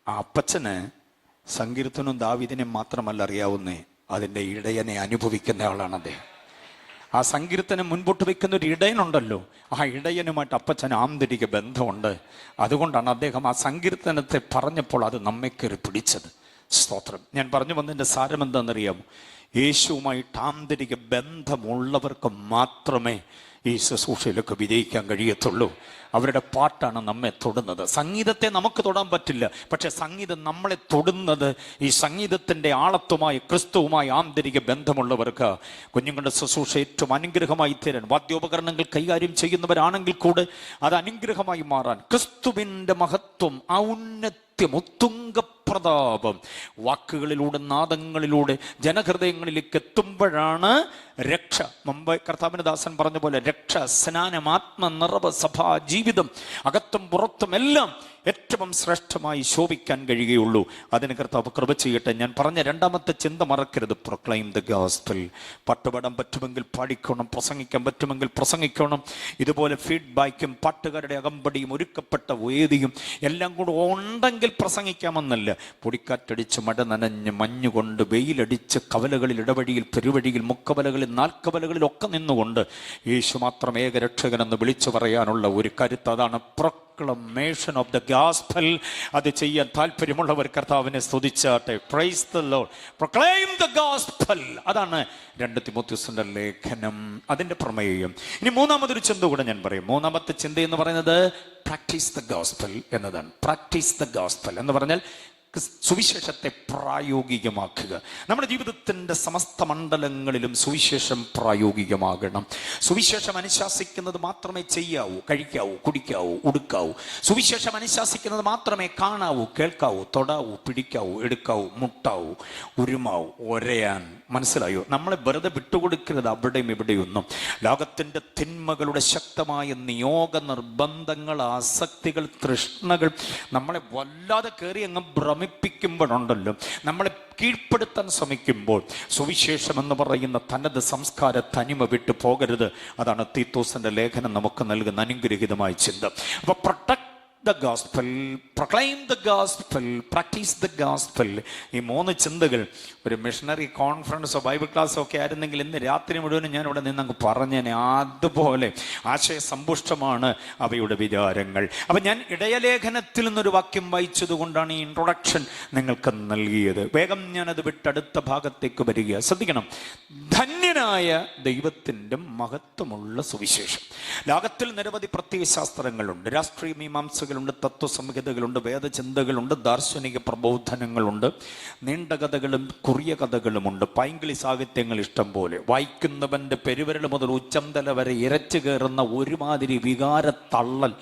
ആ അപ്പച്ചന് സങ്കീർത്തനവും ദാവീദിനെ മാത്രമല്ല അറിയാവുന്നേ, അതിൻ്റെ ഇടയനെ അനുഭവിക്കുന്ന ആളാണ് അദ്ദേഹം. ആ സങ്കീർത്തനം മുൻപോട്ട് വെക്കുന്ന ഒരു ഇടയനുണ്ടല്ലോ, ആ ഇടയനുമായിട്ട് അപ്പച്ചന് ആന്തരിക ബന്ധമുണ്ട്. അതുകൊണ്ടാണ് അദ്ദേഹം ആ സങ്കീർത്തനത്തെ പറഞ്ഞപ്പോൾ അത് നമ്മെ കയറി പിടിച്ചത്. സ്തോത്രം. ഞാൻ പറഞ്ഞു വന്നതിൻ്റെ സാരം എന്താണെന്നറിയാമോ? യേശുവുമായിട്ട് ആന്തരിക ബന്ധമുള്ളവർക്ക് മാത്രമേ ഈ ശുശ്രൂഷയിലൊക്കെ വിജയിക്കാൻ കഴിയത്തുള്ളൂ. അവരുടെ പാട്ടാണ് നമ്മെ തൊടുന്നത്. സംഗീതത്തെ നമുക്ക് തൊടാൻ പറ്റില്ല, പക്ഷെ സംഗീതം നമ്മളെ തൊടുന്നത് ഈ സംഗീതത്തിൻ്റെ ആളത്വമായി ക്രിസ്തുവുമായി ആന്തരിക ബന്ധമുള്ളവർക്ക്. കുഞ്ഞുങ്ങളുടെ ശുശ്രൂഷ ഏറ്റവും അനുഗ്രഹമായി തീരാൻ, വാദ്യോപകരണങ്ങൾ കൈകാര്യം ചെയ്യുന്നവരാണെങ്കിൽ കൂടെ അത് അനുഗ്രഹമായി മാറാൻ, ക്രിസ്തുവിൻ്റെ മഹത്വം, ഔന്നത്യം, ഉത്തുംഗപ്രതാപം വാക്കുകളിലൂടെ നാദങ്ങളിലൂടെ ജനഹൃദയങ്ങളിലേക്ക് എത്തുമ്പോഴാണ് രക്ഷ. മുമ്പ് കർത്താവിന്റെ ദാസൻ പറഞ്ഞ പോലെ രക്ഷ, സ്നാനം, ആത്മനിറവ്, സഭാ ജീവിതം അകത്തും പുറത്തും എല്ലാം ഏറ്റവും ശ്രേഷ്ഠമായി ശോഭിക്കാൻ കഴിയുകയുള്ളൂ. അതിന് കർത്താവ് കൃപ ചെയ്യട്ടെ. ഞാൻ പറഞ്ഞ രണ്ടാമത്തെ ചിന്ത മറക്കരുത്, പ്രൊക്ലൈം ദ ഗോസ്പൽ. പാട്ടുപാടാൻ പറ്റുമെങ്കിൽ പാടിക്കണം, പ്രസംഗിക്കാൻ പറ്റുമെങ്കിൽ പ്രസംഗിക്കണം. ഇതുപോലെ ഫീഡ്ബാക്കും പാട്ടുകാരുടെ അകമ്പടിയും ഒരുക്കപ്പെട്ട വേദിയും എല്ലാം കൂടെ ഉണ്ടെങ്കിൽ പ്രസംഗിക്കാമെന്നല്ല. പൊടിക്കാറ്റടിച്ച് മഴ നനഞ്ഞ് മഞ്ഞുകൊണ്ട് വെയിലടിച്ച് കവലകളിൽ, ഇടവഴിയിൽ, പെരുവഴിയിൽ, മുക്കവലകളിൽ, നാൽക്കവലകളിൽ ഒക്കെ നിന്നുകൊണ്ട് യേശു മാത്രം ഏകരക്ഷകനെന്ന് വിളിച്ചു പറയാനുള്ള ഒരു കരുത്ത്, അതാണ് പ്രൊക്ലമേഷൻ ഓഫ് ദ ഗോസ്പൽ. അത് ചെയ്യാൻ താല്പര്യമുള്ളവർ കർത്താവിനെ സ്തുതിച്ചാട്ടെ. Praise the lord. Proclaim the gospel, അതാണ് 2 തിമോഥെയോസിന്റെ ലേഖനം, അതിന്റെ പ്രമേയം. ഇനി മൂന്നാമതൊരു ചിന്ത കൂടെ ഞാൻ പറയും. മൂന്നാമത്തെ ചിന്ത എന്ന് പറയുന്നത് പ്രാക്ടീസ് ദ ഗോസ്പൽ എന്നതാണ്. പ്രാക്ടീസ് ദ ഗോസ്പൽ എന്ന് പറഞ്ഞാൽ സുവിശേഷത്തെ പ്രായോഗികമാക്കുക. നമ്മുടെ ജീവിതത്തിൻ്റെ സമസ്ത മണ്ഡലങ്ങളിലും സുവിശേഷം പ്രായോഗികമാകണം. സുവിശേഷം അനുശാസിക്കുന്നത് മാത്രമേ ചെയ്യാവൂ, കഴിക്കാവൂ, കുടിക്കാവൂ, ഉടുക്കാവൂ. സുവിശേഷം അനുശാസിക്കുന്നത് മാത്രമേ കാണാവൂ, കേൾക്കാവൂ, തൊടാവൂ, പിടിക്കാവൂ, എടുക്കാവൂ, മുട്ടാവൂ, ഉരുമാവൂ, ഒരയാൻ. മനസ്സിലായോ? നമ്മളെ വെറുതെ വിട്ടുകൊടുക്കരുത് അവിടെയും ഇവിടെയൊന്നും. ലോകത്തിൻ്റെ തിന്മകളുടെ ശക്തമായ നിയോഗ നിർബന്ധങ്ങൾ, ആസക്തികൾ, തൃഷ്ണകൾ നമ്മളെ വല്ലാതെ കയറി അങ്ങ് ഭ്രമിപ്പിക്കുമ്പോഴുണ്ടല്ലോ, നമ്മളെ കീഴ്പ്പെടുത്താൻ ശ്രമിക്കുമ്പോൾ സുവിശേഷം എന്ന് പറയുന്ന തനത് സംസ്കാര തനിമ വിട്ടു പോകരുത്. അതാണ് തീത്തോസിന്റെ ലേഖനം നമുക്ക് നൽകുന്ന അനുഗ്രഹീതമായ ചിന്ത. അപ്പൊ protect the gospel, proclaim the gospel, practice the gospel. ഈ 3 ചിന്തകൾ ഒരു മിഷണറി കോൺഫറൻസോ ബൈബിൾ ക്ലാസ്സോ ഒക്കെ ആയിരുന്നെങ്കിൽ ഇന്ന് രാത്രി മുഴുവനും ഞാൻ ഇവിടെ നിന്ന് അങ്ങ് പറഞ്ഞേനെ. അതുപോലെ ആശയസമ്പുഷ്ടമാണ് അവയുടെ വിചാരങ്ങൾ. അപ്പം ഞാൻ ഇടയലേഖനത്തിൽ നിന്നൊരു വാക്യം വായിച്ചതുകൊണ്ടാണ് ഈ ഇൻട്രൊഡക്ഷൻ നിങ്ങൾക്ക് നൽകിയത്. വേഗം ഞാനത് വിട്ടടുത്ത ഭാഗത്തേക്ക് വരിക. ശ്രദ്ധിക്കണം, ധന്യനായ ദൈവത്തിൻ്റെ മഹത്വമുള്ള സുവിശേഷം. ലോകത്തിൽ നിരവധി പ്രത്യയശാസ്ത്രങ്ങളുണ്ട്, രാഷ്ട്രീയ മീമാംസകളുണ്ട്, തത്വസംഹിതകളുണ്ട്, വേദചിന്തകളുണ്ട്, ദാർശനിക പ്രബോധനങ്ങളുണ്ട്, നീണ്ട കഥകളും കുറിയ കഥകളുമുണ്ട്, പൈങ്കിളി സാഹിത്യങ്ങൾ ഇഷ്ടം പോലെ. വായിക്കുന്നവൻ്റെ പെരുവിരൽ മുതൽ ഉച്ചംതല വരെ ഇരച്ചു കയറുന്ന ഒരുമാതിരി വികാര തള്ളൽ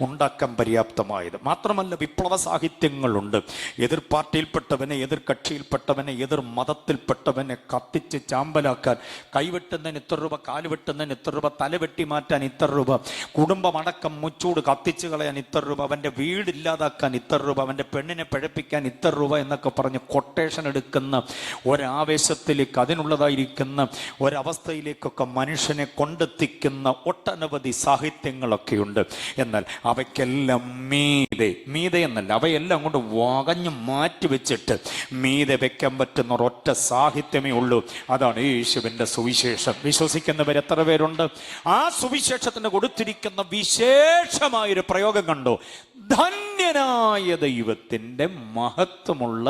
ഉണ്ടാക്കാൻ പര്യാപ്തമായത്. മാത്രമല്ല വിപ്ലവ സാഹിത്യങ്ങളുണ്ട്. എതിർ പാർട്ടിയിൽപ്പെട്ടവനെ, എതിർ കക്ഷിയിൽപ്പെട്ടവനെ, എതിർ മതത്തിൽപ്പെട്ടവനെ കത്തിച്ച് ചാമ്പലാക്കാൻ, കൈവെട്ടുന്നതിന് ഇത്ര രൂപ, കാല് വെട്ടുന്നതിന് ഇത്ര രൂപ, തല വെട്ടി മാറ്റാൻ ഇത്ര രൂപ, കുടുംബമടക്കം മുച്ചൂട് കത്തിച്ച് കളയാൻ ഇത്ര രൂപ, അവൻ്റെ വീടില്ലാതാക്കാൻ ഇത്ര രൂപ, അവൻ്റെ പെണ്ണിനെ പിഴപ്പിക്കാൻ ഇത്ര രൂപ എന്നൊക്കെ പറഞ്ഞ് കൊട്ടേഷൻ എടുക്കുന്ന ഒരാവേശത്തിലേക്ക്, അതിനുള്ളതായിരിക്കുന്ന ഒരവസ്ഥയിലേക്കൊക്കെ മനുഷ്യനെ കൊണ്ടെത്തിക്കുന്ന ഒട്ടനവധി സാഹിത്യങ്ങളൊക്കെയുണ്ട്. എന്നാൽ അവയ്ക്കെല്ലാം മീതെ എന്നല്ല, അവയെല്ലാം കൊണ്ട് വകഞ്ഞു മാറ്റിവെച്ചിട്ട് മീതെ വെക്കാൻ പറ്റുന്ന ഒരൊറ്റ സാഹിത്യമേ ഉള്ളൂ. അതാണ് യേശുവിൻ്റെ സുവിശേഷം. വിശ്വസിക്കുന്നവർ എത്ര പേരുണ്ട്? ആ സുവിശേഷത്തിന് കൊടുത്തിരിക്കുന്ന വിശേഷമായൊരു പ്രയോഗം കണ്ടോ? ധന്യനായ ദൈവത്തിൻ്റെ മഹത്വമുള്ള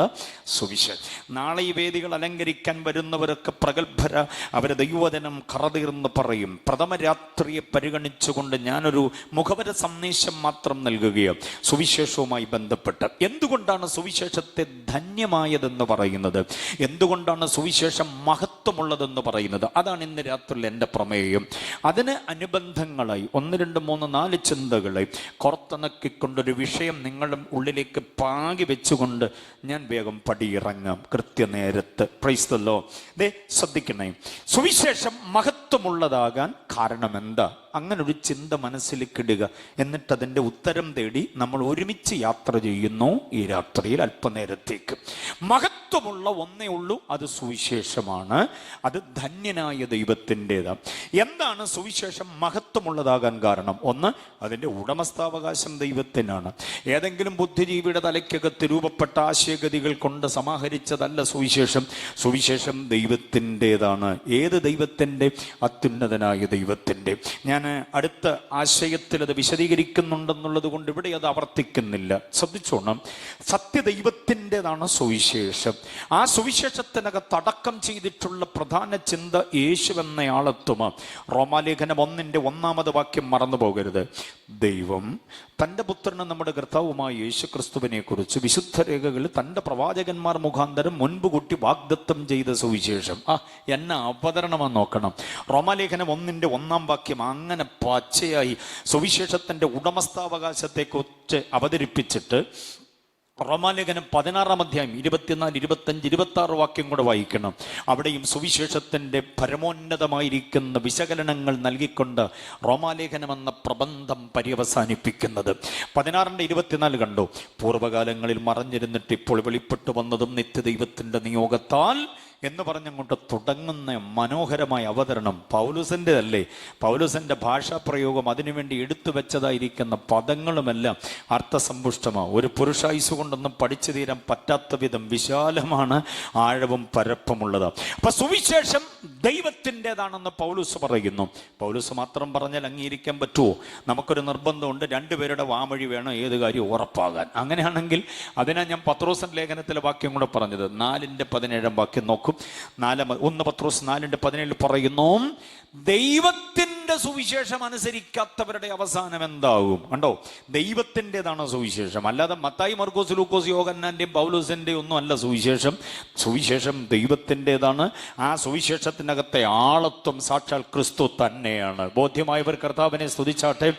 സുവിശേഷം. നാളെ ഈ വേദികൾ അലങ്കരിക്കാൻ വരുന്നവരൊക്കെ പ്രഗത്ഭര, അവരെ ദൈവവചനം കറതീർന്ന് പറയും. പ്രഥമ രാത്രിയെ പരിഗണിച്ചുകൊണ്ട് ഞാനൊരു മുഖവര സന്ദേശം മാത്രം നൽകുകയാണ് സുവിശേഷവുമായി ബന്ധപ്പെട്ട്. എന്തുകൊണ്ടാണ് സുവിശേഷത്തെ ധന്യമായതെന്ന് പറയുന്നത്? എന്തുകൊണ്ടാണ് സുവിശേഷം മഹത്വമുള്ളതെന്ന് പറയുന്നത്? അതാണ് ഇന്ന് രാത്രിയിൽ എൻ്റെ പ്രമേയം. അതിന് അനുബന്ധങ്ങളായി 1, 2, 3, 4 ചിന്തകളെ കോർത്തിണക്കിക്കൊണ്ടൊരു വിഷയം നിങ്ങളുടെ ഉള്ളിലേക്ക് പാകി വെച്ചുകൊണ്ട് ഞാൻ വേഗം പടിയിറങ്ങാം കൃത്യനേരത്ത്. Praise the lord. ശ്രദ്ധിക്കണേ, സുവിശേഷം മഹത്വമുള്ളതാകാൻ കാരണം എന്താ? അങ്ങനെ ഒരു ചിന്ത മനസ്സിലേക്ക് ഇടുക. എന്നിട്ട് അതിൻ്റെ ഉത്തരം തേടി നമ്മൾ ഒരുമിച്ച് യാത്ര ചെയ്യുന്നു ഈ രാത്രിയിൽ അല്പനേരത്തേക്ക്. മഹത്വമുള്ള ഒന്നേ ഉള്ളൂ, അത് സുവിശേഷമാണ്. അത് ധന്യനായ ദൈവത്തിൻ്റെതാണ്. എന്താണ് സുവിശേഷം മഹത്വമുള്ളതാകാൻ കാരണം? ഒന്ന്, അതിൻ്റെ ഉടമസ്ഥാവകാശം ദൈവത്തിനാണ്. ഏതെങ്കിലും ബുദ്ധിജീവിയുടെ തലയ്ക്കകത്ത് രൂപപ്പെട്ട ആശയഗതികൾ കൊണ്ട് സമാഹരിച്ചതല്ല സുവിശേഷം. സുവിശേഷം ദൈവത്തിൻ്റെതാണ്. ഏത് ദൈവത്തിൻ്റെ? അത്യുന്നതനായ ദൈവത്തിൻ്റെ. ഞാൻ അടുത്ത ആശയത്തിൽ അത് വിശദീകരിക്കുന്നുണ്ടെന്നുള്ളത് കൊണ്ട് ഇവിടെ അത് ആവർത്തിക്കുന്നില്ല. ശ്രദ്ധിച്ചോണം, സത്യദൈവത്തിൻ്റെതാണ് സുവിശേഷം. ആ സുവിശേഷത്തിനകത്ത് അടക്കം ചെയ്തിട്ടുള്ള പ്രധാന ചിന്ത യേശു എന്നയാളത്വമാണ്. റോമാലേഖനം 1:1 വാക്യം മറന്നു പോകരുത്. ദൈവം തൻ്റെ പുത്രന് നമ്മുടെ കർത്താവുമായ യേശു ക്രിസ്തുവിനെ കുറിച്ച് വിശുദ്ധ രേഖകളിൽ തൻ്റെ പ്രവാചകന്മാർ മുഖാന്തരം മുൻപ് കൂട്ടി വാഗ്ദത്തം ചെയ്ത സുവിശേഷം. എന്നെ അവതരണമെന്ന് നോക്കണം. റോമാലേഖനം 1:1 വാക്യം അങ്ങനെ പച്ചയായി സുവിശേഷത്തിൻ്റെ ഉടമസ്ഥാവകാശത്തെക്കുറിച്ച് അവതരിപ്പിച്ചിട്ട് റോമാലേഖനം 16-ാം അധ്യായം 24, 25, 26 വാക്യം കൂടെ വായിക്കണം. അവിടെയും സുവിശേഷത്തിൻ്റെ പരമോന്നതമായിരിക്കുന്ന വിശകലനങ്ങൾ നൽകിക്കൊണ്ട് റോമാലേഖനം എന്ന പ്രബന്ധം പര്യവസാനിപ്പിക്കുന്നത്. 16-24 കണ്ടോ? പൂർവ്വകാലങ്ങളിൽ മറഞ്ഞിരുന്നിട്ട് ഇപ്പോൾ വെളിപ്പെട്ടു വന്നതും നിത്യദൈവത്തിൻ്റെ നിയോഗത്താൽ എന്ന് പറഞ്ഞങ്ങോട്ട് തുടങ്ങുന്ന മനോഹരമായ അവതരണം പൗലോസിൻ്റെ അല്ലേ? പൗലോസിൻ്റെ ഭാഷാപ്രയോഗം, അതിനുവേണ്ടി എടുത്തു വെച്ചതായിരിക്കുന്ന പദങ്ങളുമെല്ലാം അർത്ഥസമ്പുഷ്ടമാണ്. ഒരു പുരുഷായുസ് കൊണ്ടൊന്നും പഠിച്ചു തീരാൻ പറ്റാത്ത വിധം വിശാലമാണ്, ആഴവും പരപ്പമുള്ളതാണ്. അപ്പൊ സുവിശേഷം ദൈവത്തിൻ്റെതാണെന്ന് പൗലോസ് പറയുന്നു. പൗലോസ് മാത്രം പറഞ്ഞാൽ അംഗീകരിക്കാൻ പറ്റുമോ? നമുക്കൊരു നിർബന്ധമുണ്ട്, 2 പേരുടെ വാമൊഴി വേണം ഏത് കാര്യം ഉറപ്പാകാൻ. അങ്ങനെയാണെങ്കിൽ അതിനാ ഞാൻ പത്രോസിന്റെ ലേഖനത്തിലെ വാക്യം കൂടെ പറഞ്ഞത്. 4:17 വാക്യം നോക്കും. 1 പത്രോസ് 4:17 പറയുന്നു, ദൈവത്തിൻ്റെ സുവിശേഷം അനുസരിക്കാത്തവരുടെ അവസാനം എന്താകും? കണ്ടോ, ദൈവത്തിൻ്റെതാണ് സുവിശേഷം, അല്ലാതെ മത്തായി, മർക്കോസ്, ലൂക്കോസ്, യോഹന്നാന്റെയും പൗലോസിൻ്റെയും ഒന്നും അല്ല സുവിശേഷം. സുവിശേഷം ദൈവത്തിൻ്റെതാണ്. ആ സുവിശേഷത്തിനകത്തെ ആളത്വം സാക്ഷാൽ ക്രിസ്തു തന്നെയാണ്. ബോധ്യമായവർ കർത്താവിനെ സ്തുതിച്ചാട്ടെ.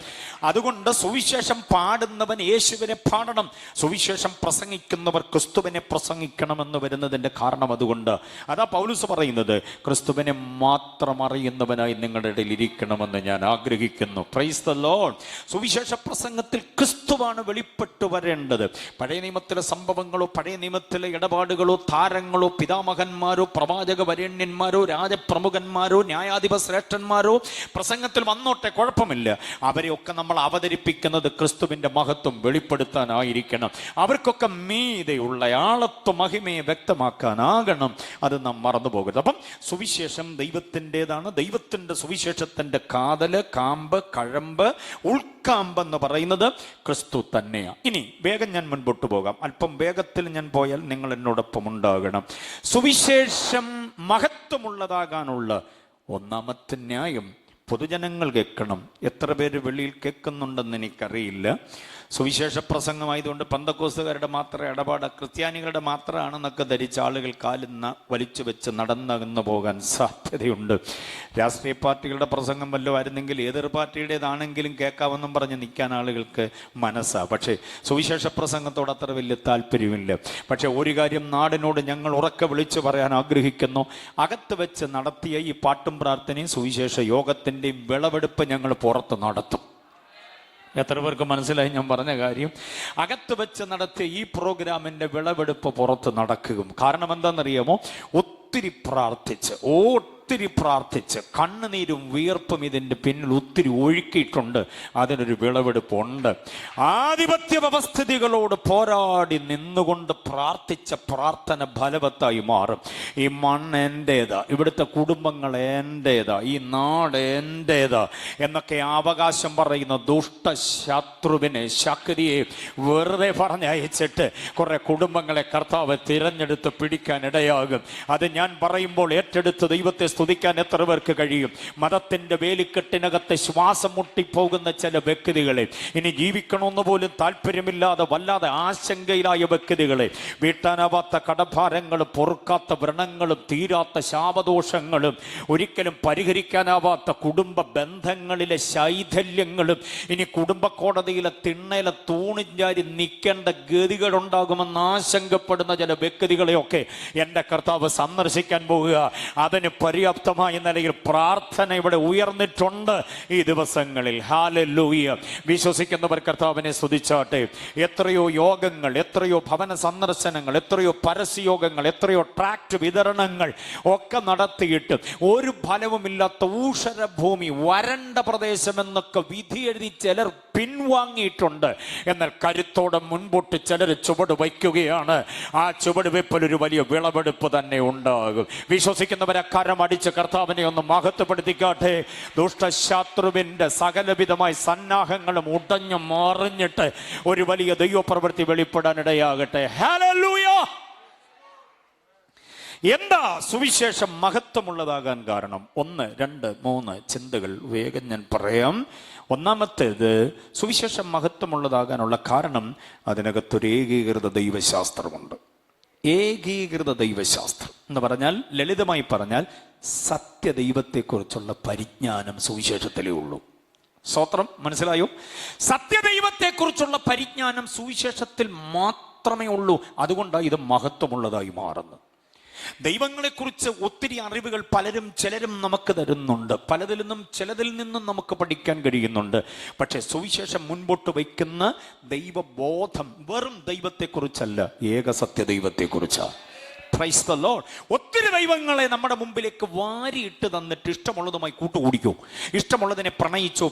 അതുകൊണ്ട് സുവിശേഷം പാടുന്നവൻ യേശുവിനെ പാടണം, സുവിശേഷം പ്രസംഗിക്കുന്നവർ ക്രിസ്തുവിനെ പ്രസംഗിക്കണമെന്ന് വരുന്നതിൻ്റെ കാരണം അതുകൊണ്ട്. അതാ പൗലോസ് പറയുന്നത്, ക്രിസ്തുവിനെ മാത്രം അറിയുന്നവനായി നിങ്ങളുടെ ഇടയിൽ ഇരിക്കണം പറയണമെന്ന് ഞാൻ ആഗ്രഹിക്കുന്നു. Price the Lord. സുവിശേഷ പ്രസംഗത്തിൽ ക്രിസ്തുവാണ് വെളിപ്പെട്ടു വരേണ്ടത്. പഴയ നിയമത്തിലെ സംഭവങ്ങളോ പഴയ നിയമത്തിലെ ഇടപാടുകളോ താരങ്ങളോ പിതാമഹന്മാരോ പ്രവാചക വരേണ്യന്മാരോ രാജപ്രമുഖന്മാരോ ന്യായാധിപ ശ്രേഷ്ഠന്മാരോ പ്രസംഗത്തിൽ വന്നോട്ടെ, കുഴപ്പമില്ല. അവരെയൊക്കെ നമ്മൾ അവതരിപ്പിക്കുന്നത് ക്രിസ്തുവിന്റെ മഹത്വം വെളിപ്പെടുത്താനായിരിക്കണം. അവർക്കൊക്കെ മീതെയുള്ള ആളത്വ മഹിമയെ വ്യക്തമാക്കാനാകണം. അത് നാം മറന്നു പോകരുത്. അപ്പം സുവിശേഷം ദൈവത്തിൻ്റെതാണ്. ദൈവത്തിൻ്റെ സുവിശേഷത്തിൻ്റെ കാതല്, കാമ്പ്, കഴമ്പ്, ഉൾക്കാമ്പെന്ന് പറയുന്നത് ക്രിസ്തു തന്നെയാണ്. ഇനി വേഗം ഞാൻ മുൻപോട്ട് പോകാം. അല്പം വേഗത്തിൽ ഞാൻ പോയാൽ നിങ്ങൾ എന്നോടൊപ്പം ഉണ്ടാകണം. സുവിശേഷം മഹത്വമുള്ളതാകാനുള്ള ഒന്നാമത്തെ ന്യായം പൊതുജനങ്ങൾ കേൾക്കണം. എത്ര പേര് വെളിയിൽ കേൾക്കുന്നുണ്ടെന്ന് എനിക്കറിയില്ല. സുവിശേഷ പ്രസംഗമായതുകൊണ്ട് പന്തക്കോസുകാരുടെ മാത്രം ഇടപാട്, ക്രിസ്ത്യാനികളുടെ മാത്രമാണെന്നൊക്കെ ധരിച്ച ആളുകൾ കാലിന്ന് വലിച്ചു വെച്ച് നടന്നു പോകാൻ സാധ്യതയുണ്ട്. രാഷ്ട്രീയ പാർട്ടികളുടെ പ്രസംഗം വല്ലതും ആയിരുന്നെങ്കിൽ ഏതൊരു പാർട്ടിയുടേതാണെങ്കിലും കേൾക്കാമെന്നും പറഞ്ഞ് നിൽക്കാൻ ആളുകൾക്ക് മനസ്സാണ്. പക്ഷേ സുവിശേഷ പ്രസംഗത്തോട് അത്ര വലിയ താല്പര്യമില്ല. പക്ഷേ ഒരു കാര്യം നാടിനോട് ഞങ്ങൾ ഉറക്കെ വിളിച്ചു പറയാൻ ആഗ്രഹിക്കുന്നു. അകത്ത് വെച്ച് നടത്തിയ ഈ പാട്ടും പ്രാർത്ഥനയും സുവിശേഷ യോഗത്തിൻ്റെയും വിളവെടുപ്പ് ഞങ്ങൾ പുറത്ത് നടത്തും. എത്ര പേർക്ക് മനസ്സിലായി ഞാൻ പറഞ്ഞ കാര്യം? അകത്ത് വെച്ച് നടത്തിയ ഈ പ്രോഗ്രാമിന്റെ വിളവെടുപ്പ് പുറത്ത് നടക്കും. കാരണം എന്താണെന്നറിയാമോ? ഒത്തിരി പ്രാർത്ഥിച്ച് കണ്ണുനീരും വിയർപ്പും ഇതിൻ്റെ പിന്നിൽ ഒത്തിരി ഒഴുക്കിയിട്ടുണ്ട്. അതിനൊരു വിളവെടുപ്പുണ്ട്. ആധിപത്യ വ്യവസ്ഥിതികളോട് പോരാടി നിന്നുകൊണ്ട് പ്രാർത്ഥിച്ച പ്രാർത്ഥന ഫലവത്തായി മാറും. ഈ മണ്ണ് എൻ്റേതാ, ഇവിടുത്തെ കുടുംബങ്ങൾ എൻ്റേതാ, ഈ നാട് എൻ്റേതാ എന്നൊക്കെ അവകാശം പറയുന്ന ദുഷ്ടശത്രുവിനെ, ശക്തിയെ വെറുതെ പറഞ്ഞയച്ചിട്ട് കുറെ കുടുംബങ്ങളെ കർത്താവ് തിരഞ്ഞെടുത്ത് പിടിക്കാൻ ഇടയാകും. അത് ഞാൻ പറയുമ്പോൾ ഏറ്റെടുത്ത് ദൈവത്തെ സ്തുതിക്കാൻ എത്ര പേർക്ക് കഴിയും? മതത്തിന്റെ വേലിക്കെട്ടിനകത്ത് ശ്വാസം മുട്ടിപ്പോകുന്ന ചില വ്യക്തികളെ, ഇനി ജീവിക്കണമെന്ന് പോലും താല്പര്യമില്ലാതെ വല്ലാതെ ആശങ്കയിലായ വ്യക്തികളെ, വീട്ടാനാവാത്ത കടഭാരങ്ങളും പൊറുക്കാത്ത വ്രണങ്ങളും തീരാത്ത ശാപദോഷങ്ങളും ഒരിക്കലും പരിഹരിക്കാനാവാത്ത കുടുംബ ബന്ധങ്ങളിലെ ശൈഥല്യങ്ങളും ഇനി കുടുംബ കോടതിയിലെ തിണ്ണയിലെ തൂണിഞ്ചാരി നിൽക്കേണ്ട ഗതികളുണ്ടാകുമെന്ന് ആശങ്കപ്പെടുന്ന ചില വ്യക്തികളെയൊക്കെ എൻ്റെ കർത്താവ് സന്ദർശിക്കാൻ പോവുക. അതിന് പര്യാപ്തമായ നിലയിൽ പ്രാർത്ഥന ഇവിടെ ഉയർന്നിട്ടുണ്ട് ഈ ദിവസങ്ങളിൽ. ഹല്ലേലൂയ. വിശ്വസിക്കുന്നവർ കർത്താവിനെ സ്തുതിച്ചാട്ടെ. എത്രയോ യോഗങ്ങൾ, എത്രയോ ഭവന സന്ദർശനങ്ങൾ, എത്രയോ പരസ്യയോഗങ്ങൾ, എത്രയോ ട്രാക്ട് വിതരണങ്ങൾ ഒക്കെ നടത്തിയിട്ട് ഒരു ഫലവുമില്ലാത്ത ഊഷരഭൂമി, വരണ്ട പ്രദേശം എന്നൊക്കെ വിധി എഴുതി ചിലർ പിൻവാങ്ങിയിട്ടുണ്ട്. എന്നാൽ കരുത്തോടെ മുൻപോട്ട് ചിലർ ചുവട് വയ്ക്കുകയാണ്. ആ ചുവട് വെപ്പിൽ ഒരു വലിയ വിളവെടുപ്പ് തന്നെ ഉണ്ടാകും. വിശ്വസിക്കുന്നവരെ കരമടിച്ച് കർത്താവിനെ ഒന്ന് മഹത്വപ്പെടുത്തിക്കാട്ടെ. ദുഷ്ടശത്രുവിന്റെ സകലവിധമായ സന്നാഹങ്ങളും ഉടഞ്ഞു മറിഞ്ഞിട്ട് ഒരു വലിയ ദൈവപ്രവൃത്തി വെളിപ്പെടാനിടയാകട്ടെ. ഹല്ലേലൂയ. എന്താ സുവിശേഷം മഹത്വമുള്ളതാകാൻ കാരണം? 1, 2, 3 ചിന്തകൾ വേഗം ഞാൻ പറയാം. ഒന്നാമത്തേത്, സുവിശേഷം മഹത്വമുള്ളതാകാനുള്ള കാരണം അതിനകത്തൊരു ഏകീകൃത ദൈവശാസ്ത്രമുണ്ട്. ഏകീകൃത ദൈവശാസ്ത്രം എന്ന് പറഞ്ഞാൽ, ലളിതമായി പറഞ്ഞാൽ, സത്യദൈവത്തെക്കുറിച്ചുള്ള പരിജ്ഞാനം സുവിശേഷത്തിലേ ഉള്ളൂ. സ്തോത്രം. മനസ്സിലായോ? സത്യദൈവത്തെക്കുറിച്ചുള്ള പരിജ്ഞാനം സുവിശേഷത്തിൽ മാത്രമേ ഉള്ളൂ. അതുകൊണ്ടാണ് ഇത് മഹത്വമുള്ളതായി മാറുന്നത്. ദൈവങ്ങളെക്കുറിച്ച് ഒത്തിരി അറിവുകൾ ചിലരും നമുക്ക് തരുന്നുണ്ട്. ചിലതിൽ നിന്നും നമുക്ക് പഠിക്കാൻ കഴിയുന്നുണ്ട്. പക്ഷെ സുവിശേഷം മുൻപോട്ട് വയ്ക്കുന്ന ദൈവബോധം വെറും ദൈവത്തെക്കുറിച്ചല്ല, ഏകസത്യ ദൈവത്തെക്കുറിച്ചാണ്. Praise the lord. ഒത്തിരി ദൈവങ്ങളെ നമ്മുടെ മുമ്പിലേക്ക് വാരിയിട്ട് തന്നിട്ട് ഇഷ്ടമുള്ളതുമായി കൂട്ടുകൂടിക്കോ, ഇഷ്ടമുള്ളതിനെ പ്രണമിച്ചോ,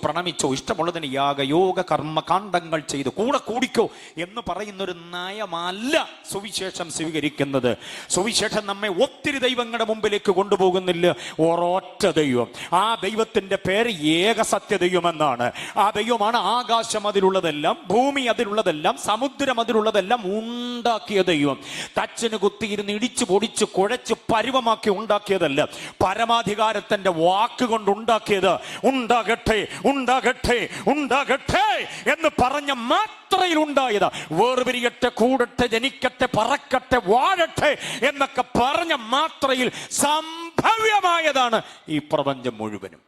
ഇഷ്ടമുള്ളതിനെ യാഗയോഗ കർമ്മകാണ്ഡങ്ങൾ ചെയ്ത് കൂടെ കൂടിക്കോ എന്ന് പറയുന്നൊരു നയമല്ല സുവിശേഷം സ്വീകരിക്കുന്നത്. സുവിശേഷം നമ്മെ ഒത്തിരി ദൈവങ്ങളുടെ മുമ്പിലേക്ക് കൊണ്ടുപോകുന്നില്ല. ഒരൊറ്റ ദൈവം. ആ ദൈവത്തിന്റെ പേര് ഏകസത്യ ദൈവമെന്നാണ്. ആ ദൈവമാണ് ആകാശം അതിലുള്ളതെല്ലാം, ഭൂമി അതിലുള്ളതെല്ലാം, സമുദ്രം അതിലുള്ളതെല്ലാം ഉണ്ടാക്കിയ ദൈവം. തച്ചിന് കുത്തിയിരുന്ന് ഇടിച്ചു പൊടിച്ച് കുഴച്ച് പരുവമാക്കി ഉണ്ടാക്കിയതല്ല, പരമാധികാരത്തിന്റെ വാക്കുകൊണ്ട് ഉണ്ടാക്കിയത്. ഉണ്ടാകട്ടെ, ഉണ്ടാകട്ടെ, ഉണ്ടാകട്ടെ എന്ന് പറഞ്ഞ മാത്രയിൽ ഉണ്ടായത്. വേർപിരിയട്ടെ, കൂടട്ടെ, ജനിക്കട്ടെ, പറക്കട്ടെ, വാഴട്ടെ എന്നൊക്കെ പറഞ്ഞ മാത്രയിൽ സംഭവ്യമായതാണ് ഈ പ്രപഞ്ചം മുഴുവനും.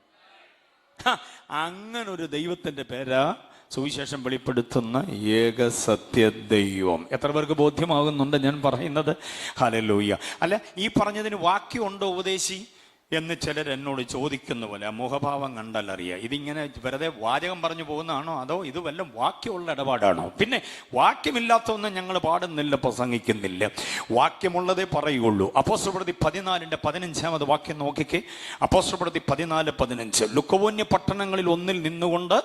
അങ്ങനൊരു ദൈവത്തിന്റെ പേരാ സുവിശേഷം വെളിപ്പെടുത്തുന്ന ഏകസത്യ ദൈവം. എത്ര പേർക്ക് ബോധ്യമാകുന്നുണ്ട് ഞാൻ പറയുന്നത്? ഹല്ലേലൂയ. അല്ല, ഈ പറഞ്ഞതിന് വാക്യമുണ്ടോ ഉപദേശി? എന്ന് ചിലർ എന്നോട് ചോദിക്കുന്ന പോലെ ആ മുഖഭാവം കണ്ടാലറിയാം ഇതിങ്ങനെ വെറുതെ വാചകം പറഞ്ഞു പോകുന്നതാണോ അതോ ഇത് വല്ല വാക്യമുള്ള ഇടപാടാണോ? പിന്നെ വാക്യമില്ലാത്തൊന്നും ഞങ്ങൾ പാടുന്നില്ല, പ്രസംഗിക്കുന്നില്ല, വാക്യമുള്ളതേ പറയുള്ളൂ. അപ്പോസ്തലപ്രവൃത്തി 14:15 വാക്യം നോക്കിക്കേ. അപ്പോസ്തലപ്രവൃത്തി 14:15 ലുക്കവോന്യ പട്ടണങ്ങളിൽ ഒന്നിൽ നിന്നുകൊണ്ട്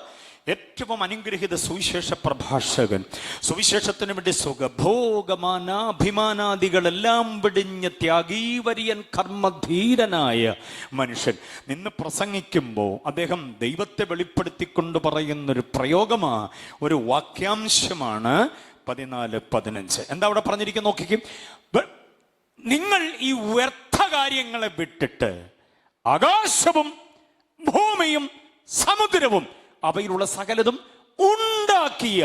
ഏറ്റവും അനുഗ്രഹീത സുവിശേഷ പ്രഭാഷകൻ, സുവിശേഷത്തിന് വേണ്ടി സുഖഭോഗമാനാഭിമാനാദികളെല്ലാം വെടിഞ്ഞ ത്യാഗീവര്യൻ കർമ്മധീരനായ മനുഷ്യൻ നിന്ന് പ്രസംഗിക്കുമ്പോൾ അദ്ദേഹം ദൈവത്തെ വെളിപ്പെടുത്തിക്കൊണ്ട് പറയുന്നൊരു പ്രയോഗമാ, ഒരു വാക്യാംശമാണ് 14:15. എന്താ അവിടെ പറഞ്ഞിരിക്കുന്നത് നോക്കിക്കും. നിങ്ങൾ ഈ വ്യർത്ഥ കാര്യങ്ങളെ വിട്ടിട്ട് ആകാശവും ഭൂമിയും സമുദ്രവും അവയിലുള്ള സകലതും ഉണ്ടാക്കിയ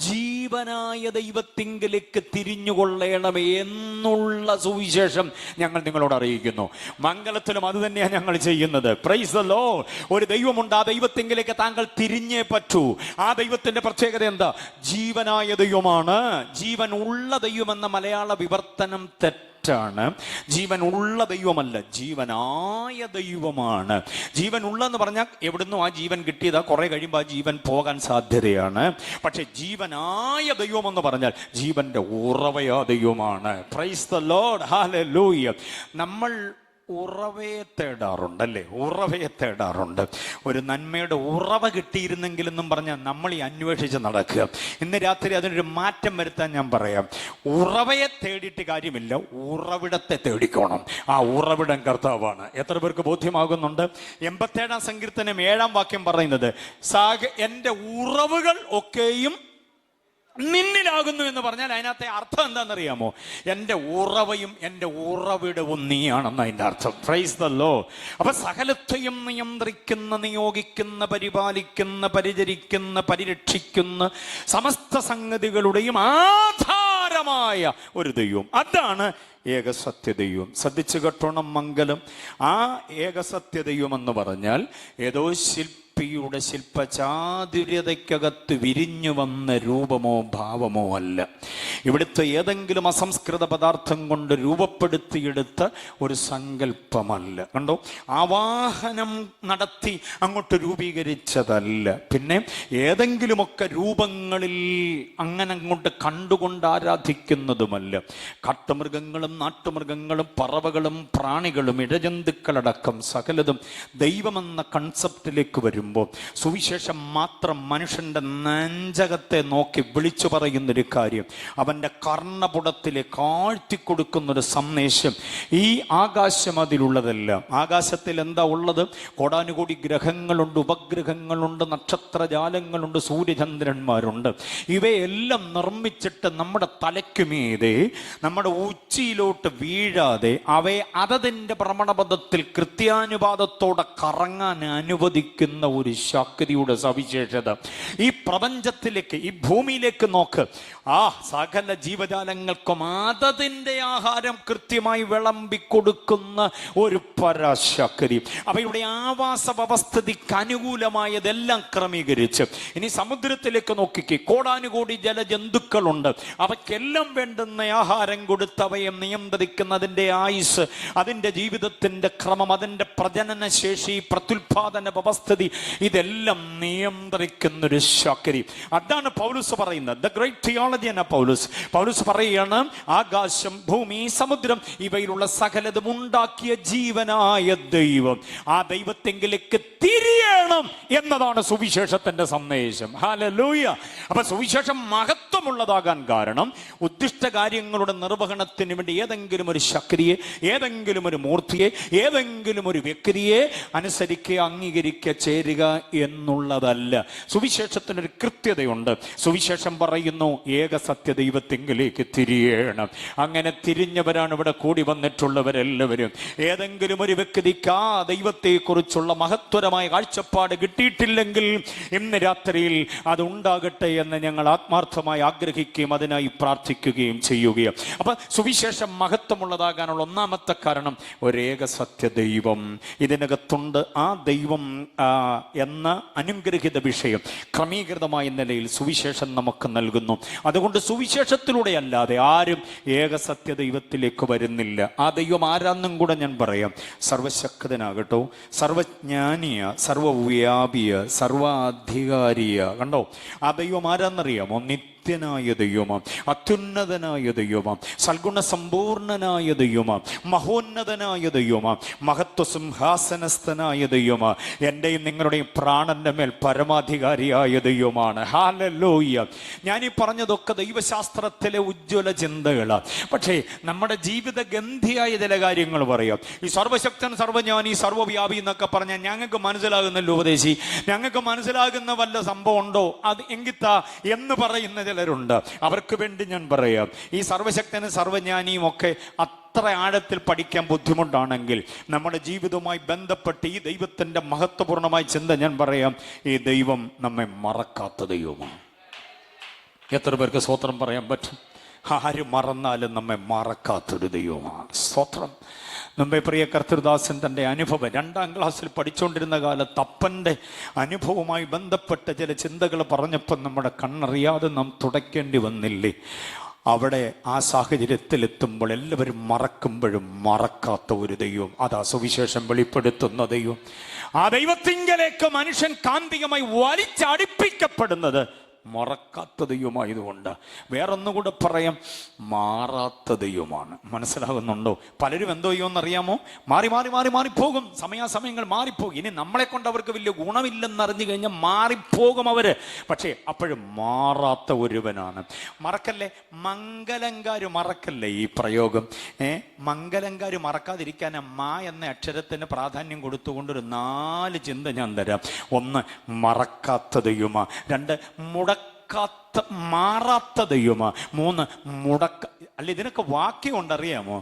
ജീവനായ ദൈവത്തിങ്കിലേക്ക് തിരിഞ്ഞുകൊള്ളണമേ എന്നുള്ള സുവിശേഷം ഞങ്ങൾ നിങ്ങളോട് അറിയിക്കുന്നു. മംഗലത്തിലും അത് തന്നെയാണ് ഞങ്ങൾ ചെയ്യുന്നത്. Price the Lord. ഒരു ദൈവമുണ്ട്, ആ ദൈവത്തിങ്കിലേക്ക് താങ്കൾ തിരിഞ്ഞേ പറ്റൂ. ആ ദൈവത്തിന്റെ പ്രത്യേകത എന്താ? ജീവനായ ദൈവമാണ്. ജീവൻ ഉള്ള ദൈവം എന്ന മലയാള വിവർത്തനം തെറ്റാണ്. ജീവൻ ഉള്ള ദൈവമല്ല, ജീവനായ ദൈവമാണ്. ജീവൻ ഉള്ളെന്ന് പറഞ്ഞാൽ എവിടുന്നും ആ ജീവൻ കിട്ടിയതാ, കുറെ കഴിയുമ്പോൾ ആ ജീവൻ പോകാൻ സാധ്യതയാണ്. പക്ഷെ ജീവനായ ദൈവം എന്ന് പറഞ്ഞാൽ ജീവന്റെ ഉറവയാ ദൈവമാണ്. Price the Lord, hallelujah. നമ്മൾ ഉറവയെ തേടാറുണ്ടല്ലേ? ഉറവയെ തേടാറുണ്ട്. ഒരു നന്മയുടെ ഉറവ കിട്ടിയിരുന്നെങ്കിലെന്നും പറഞ്ഞാൽ നമ്മൾ ഈ അന്വേഷിച്ച് നടക്കുക. ഇന്ന് രാത്രി അതിനൊരു മാറ്റം വരുത്താൻ ഞാൻ പറയാം. ഉറവയെ തേടിയിട്ട് കാര്യമില്ല, ഉറവിടത്തെ തേടിക്കോണം. ആ ഉറവിടം കർത്താവാണ്. എത്ര പേർക്ക് ബോധ്യമാകുന്നുണ്ട്? 87 സങ്കീർത്തനം 7 വാക്യം പറയുന്നത് എൻ്റെ ഉറവുകൾ ഒക്കെയും നിന്നിലാകുന്നു എന്ന് പറഞ്ഞാൽ അതിനകത്തെ അർത്ഥം എന്താണെന്നറിയാമോ? എൻ്റെ ഉറവയും എൻ്റെ ഉറവിടവും നീയാണെന്ന് അതിൻ്റെ അർത്ഥം. Price the Lord. അപ്പൊ സകലത്തെയും നിയന്ത്രിക്കുന്ന, നിയോഗിക്കുന്ന, പരിപാലിക്കുന്ന, പരിചരിക്കുന്ന, പരിരക്ഷിക്കുന്ന സമസ്ത സംഗതികളുടെയും ആധാരമായ ഒരു ദൈവം, അതാണ് ഏകസത്യദൈവം. ശ്രദ്ധിച്ചു കേട്ടോണം മംഗലം. ആ ഏകസത്യദൈവം എന്ന് പറഞ്ഞാൽ ഏതോ യുടെ ശില്പചാതുര്യതയ്ക്കകത്ത് വിരിഞ്ഞു വന്ന രൂപമോ ഭാവമോ അല്ല. ഇവിടുത്തെ ഏതെങ്കിലും അസംസ്കൃത പദാർത്ഥം കൊണ്ട് രൂപപ്പെടുത്തിയെടുത്ത ഒരു സങ്കല്പമല്ല. കണ്ടോ? ആവാഹനം നടത്തി അങ്ങോട്ട് രൂപീകരിച്ചതല്ല. പിന്നെ ഏതെങ്കിലുമൊക്കെ രൂപങ്ങളിൽ അങ്ങനെ അങ്ങോട്ട് കണ്ടുകൊണ്ട് ആരാധിക്കുന്നതുമല്ല. കാട്ടുമൃഗങ്ങളും നാട്ടുമൃഗങ്ങളും പറവകളും പ്രാണികളും ഇഴജന്തുക്കളടക്കം സകലതും ദൈവമെന്ന കൺസെപ്റ്റിലേക്ക് വരും. സുവിശേഷം മാത്രം മനുഷ്യന്റെ നെഞ്ചകത്തെ നോക്കി വിളിച്ചു പറയുന്നൊരു കാര്യം, അവന്റെ കർണപുടത്തിലേക്ക് ആഴ്ത്തിക്കൊടുക്കുന്നൊരു സന്ദേശം. ഈ ആകാശം അതിലുള്ളതല്ല. ആകാശത്തിൽ എന്താ ഉള്ളത്? കോടാനുകോടി ഗ്രഹങ്ങളുണ്ട്, ഉപഗ്രഹങ്ങളുണ്ട്, നക്ഷത്രജാലങ്ങളുണ്ട്, സൂര്യചന്ദ്രന്മാരുണ്ട്. ഇവയെല്ലാം നിർമ്മിച്ചിട്ട് നമ്മുടെ തലയ്ക്കുമീതെ, നമ്മുടെ ഉച്ചിയിലോട്ട് വീഴാതെ അവയെ അതതിൻ്റെ ഭ്രമണപഥത്തിൽ കൃത്യാനുപാതത്തോടെ കറങ്ങാൻ അനുവദിക്കുന്ന ഒരു ശക്തിയുടെ സവിശേഷത. ഈ പ്രപഞ്ചത്തിലേക്ക്, ഈ ഭൂമിയിലേക്ക് നോക്ക്. ആ സകല ജീവജാലങ്ങൾക്കും അതതിൻ്റെ ആഹാരം കൃത്യമായി വിളമ്പിക്കൊടുക്കുന്ന ഒരു പരാശക്തി. അവയുടെ ആവാസ വ്യവസ്ഥിതിക്ക് അനുകൂലമായതെല്ലാം ക്രമീകരിച്ച്. ഇനി സമുദ്രത്തിലേക്ക് നോക്കിക്കേ. കോടാനുകോടി ജലജന്തുക്കളുണ്ട്. അവയ്ക്കെല്ലാം വേണ്ടുന്ന ആഹാരം കൊടുത്ത് അവയെ നിയന്ത്രിക്കുന്നതിൻ്റെ ആയുസ്, അതിൻ്റെ ജീവിതത്തിൻ്റെ ക്രമം, അതിൻ്റെ പ്രജനന ശേഷി, പ്രത്യുൽപാദന വ്യവസ്ഥിതി, ഇതെല്ലാം നിയന്ത്രിക്കുന്നൊരു ശക്തി. അതാണ് പൗലോസ് പറയുന്നത്. ദ ഗ്രേറ്റ് തിയോളജിയൻ പൗലോസ്. പൗലോസ് പറയുകയാണ്, ആകാശം, ഭൂമി, സമുദ്രം ഇവയിലുള്ള സകലതും ഉണ്ടാക്കിയ ജീവനായ ദൈവം, ആ ദൈവത്തെങ്കിലേക്ക് തിരിയണം എന്നതാണ് സുവിശേഷത്തിന്റെ സന്ദേശം. ഹല്ലേലൂയ. അപ്പൊ സുവിശേഷം മഹത്വമുള്ളതാകാൻ കാരണം ഉദ്ദിഷ്ട കാര്യങ്ങളുടെ നിർവഹണത്തിന് വേണ്ടി ഏതെങ്കിലും ഒരു ശക്തിയെ, ഏതെങ്കിലും ഒരു മൂർത്തിയെ, ഏതെങ്കിലും ഒരു വ്യക്തിയെ അനുസരിക്കുക, അംഗീകരിക്കുക, ചേരുക എന്നുള്ളതല്ല. സുവിശേഷത്തിനൊരു കൃത്യതയുണ്ട്. സുവിശേഷം പറയുന്നു ഏക സത്യ ദൈവത്തിങ്കിലേക്ക് തിരിയണം. അങ്ങനെ തിരിഞ്ഞവരാണ് ഇവിടെ കൂടി വന്നിട്ടുള്ളവരെല്ലാവരും. ഏതെങ്കിലും ഒരു വ്യക്തിക്ക് ആ ദൈവത്തെക്കുറിച്ചുള്ള മഹത്വരമായ കാഴ്ചപ്പാട് കിട്ടിയിട്ടില്ലെങ്കിൽ ഇന്ന് രാത്രിയിൽ അത് ഉണ്ടാകട്ടെ എന്ന് ഞങ്ങൾ ആത്മാർത്ഥമായി ആഗ്രഹിക്കുകയും അതിനായി പ്രാർത്ഥിക്കുകയും ചെയ്യുകയും. അപ്പൊ സുവിശേഷം മഹത്വമുള്ളതാകാനുള്ള ഒന്നാമത്തെ കാരണം ഒരേക സത്യ ദൈവം ഇതിനകത്തുണ്ട്. ആ ദൈവം എന്ന അനുഗ്രഹിത വിഷയം ക്രമീകൃതമായ നിലയിൽ സുവിശേഷം നമുക്ക് നൽകുന്നു. അതുകൊണ്ട് സുവിശേഷത്തിലൂടെ അല്ലാതെ ആരും ഏക സത്യ ദൈവത്തിലേക്ക് വരുന്നില്ല. ആ ദൈവം ആരാന്നും കൂടെ ഞാൻ പറയാം. സർവശക്തനാകട്ടോ, സർവജ്ഞാനിയ, സർവവ്യാപിയ, സർവാധികാരിയ. കണ്ടോ, ആ ദൈവം ആരാന്നറിയാമോ? നിത്യനായ ദൈവമാം, അത്യുന്നതനായ ദൈവമാം, സൽഗുണ സമ്പൂർണനായ ദൈവമാം, മഹോന്നതനായ ദൈവമാം, മഹത്വ സിംഹാസനസ്ഥനായ ദൈവമാ, എൻ്റെയും നിങ്ങളുടെയും പ്രാണന്റെ മേൽ പരമാധികാരിയായ ദൈവമാണ്. ഹല്ലേലൂയ. ഞാനീ പറഞ്ഞതൊക്കെ ദൈവശാസ്ത്രത്തിലെ ഉജ്ജ്വല ചിന്തകളാണ്. പക്ഷേ നമ്മുടെ ജീവിത ഗന്ധിയായ ചില കാര്യങ്ങൾ പറയാം. ഈ സർവശക്തൻ, സർവജ്ഞാനി, സർവവ്യാപി എന്നൊക്കെ പറഞ്ഞാൽ ഞങ്ങൾക്ക് മനസ്സിലാകുന്നല്ലോ ഉപദേശി, ഞങ്ങൾക്ക് മനസ്സിലാകുന്ന വല്ല സംഭവം ഉണ്ടോ അത് എങ്കിത്താ എന്ന് പറയുന്ന ചിലരുണ്ട്. അവർക്ക് വേണ്ടി ഞാൻ പറയാം, ഈ സർവശക്തനും സർവജ്ഞാനിയും ഒക്കെ അത്ര ആഴത്തിൽ പഠിക്കാൻ ബുദ്ധിമുട്ടാണെങ്കിൽ നമ്മുടെ ജീവിതവുമായി ബന്ധപ്പെട്ട് ഈ ദൈവത്തിൻ്റെ മഹത്വപൂർണമായ ചിന്ത ഞാൻ പറയാം. ഈ ദൈവം നമ്മെ മറക്കാത്ത ദൈവമാണ്. എത്ര പേർക്ക് സ്തോത്രം പറയാൻ പറ്റും? ആര് മറന്നാലും നമ്മെ മറക്കാത്തൊരു ദൈവമാണ്. സ്തോത്രം. മുമ്പേ പ്രിയ കർത്തൃദാസൻ തൻ്റെ അനുഭവം 2ാം ക്ലാസ്സിൽ പഠിച്ചുകൊണ്ടിരുന്ന കാലത്ത് അപ്പൻ്റെ അനുഭവവുമായി ബന്ധപ്പെട്ട ചില ചിന്തകൾ പറഞ്ഞപ്പോൾ നമ്മുടെ കണ്ണറിയാതെ നാം തുടയ്ക്കേണ്ടി വന്നില്ലേ? അവിടെ ആ സാഹചര്യത്തിലെത്തുമ്പോൾ എല്ലാവരും മറക്കുമ്പോഴും മറക്കാത്ത ഒരു ദൈവം, അതാ സുവിശേഷം വെളിപ്പെടുത്തുന്ന ദൈവം. ആ ദൈവത്തിങ്കലേക്ക് മനുഷ്യൻ കാന്തികമായി വലിച്ചടിപ്പിക്കപ്പെടുന്നത് മറക്കാത്ത ദൈവമായതുകൊണ്ട്. വേറൊന്നുകൂടെ പറയാം, മാറാത്ത ദൈവമാണ്. മനസ്സിലാകുന്നുണ്ടോ? പലരും എന്തോ ചെയ്യുമെന്നറിയാമോ? മാറിപ്പോകും, സമയാസമയങ്ങൾ മാറിപ്പോകും. ഇനി നമ്മളെ കൊണ്ട് അവർക്ക് വലിയ ഗുണമില്ലെന്നറിഞ്ഞു കഴിഞ്ഞാൽ മാറിപ്പോകും അവര്. പക്ഷേ അപ്പോഴും മാറാത്ത ഒരുവനാണ്. മറക്കല്ലേ, മംഗലങ്കാര് മറക്കല്ലേ ഈ പ്രയോഗം. മംഗലങ്കാര് മറക്കാതിരിക്കാൻ മാ എന്ന അക്ഷരത്തിന് പ്രാധാന്യം കൊടുത്തുകൊണ്ടൊരു 4 ചിന്ത ഞാൻ തരാം. 1, മറക്കാത്ത ദൈവമാ. 2, മാറാത്ത ദൈവമാ. 3, അല്ല, ഇതിനൊക്കെ വാക്യം ഉണ്ടറിയാമോ?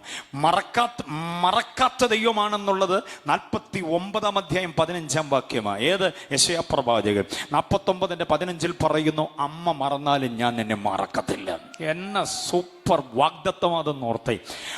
മറക്കാത്ത ദൈവമാണെന്നുള്ളത് 49-ാം അധ്യായം 15-ാം വാക്യമാണ്. ഏത്? യെശയ്യാ പ്രവാചകൻ 49:15 പറയുന്നു, അമ്മ മറന്നാലും ഞാൻ നിന്നെ മറക്കത്തില്ല. എന്ന സൂപ്പർ വാഗ്ദത്തം അതെന്ന് ഓർത്തേ.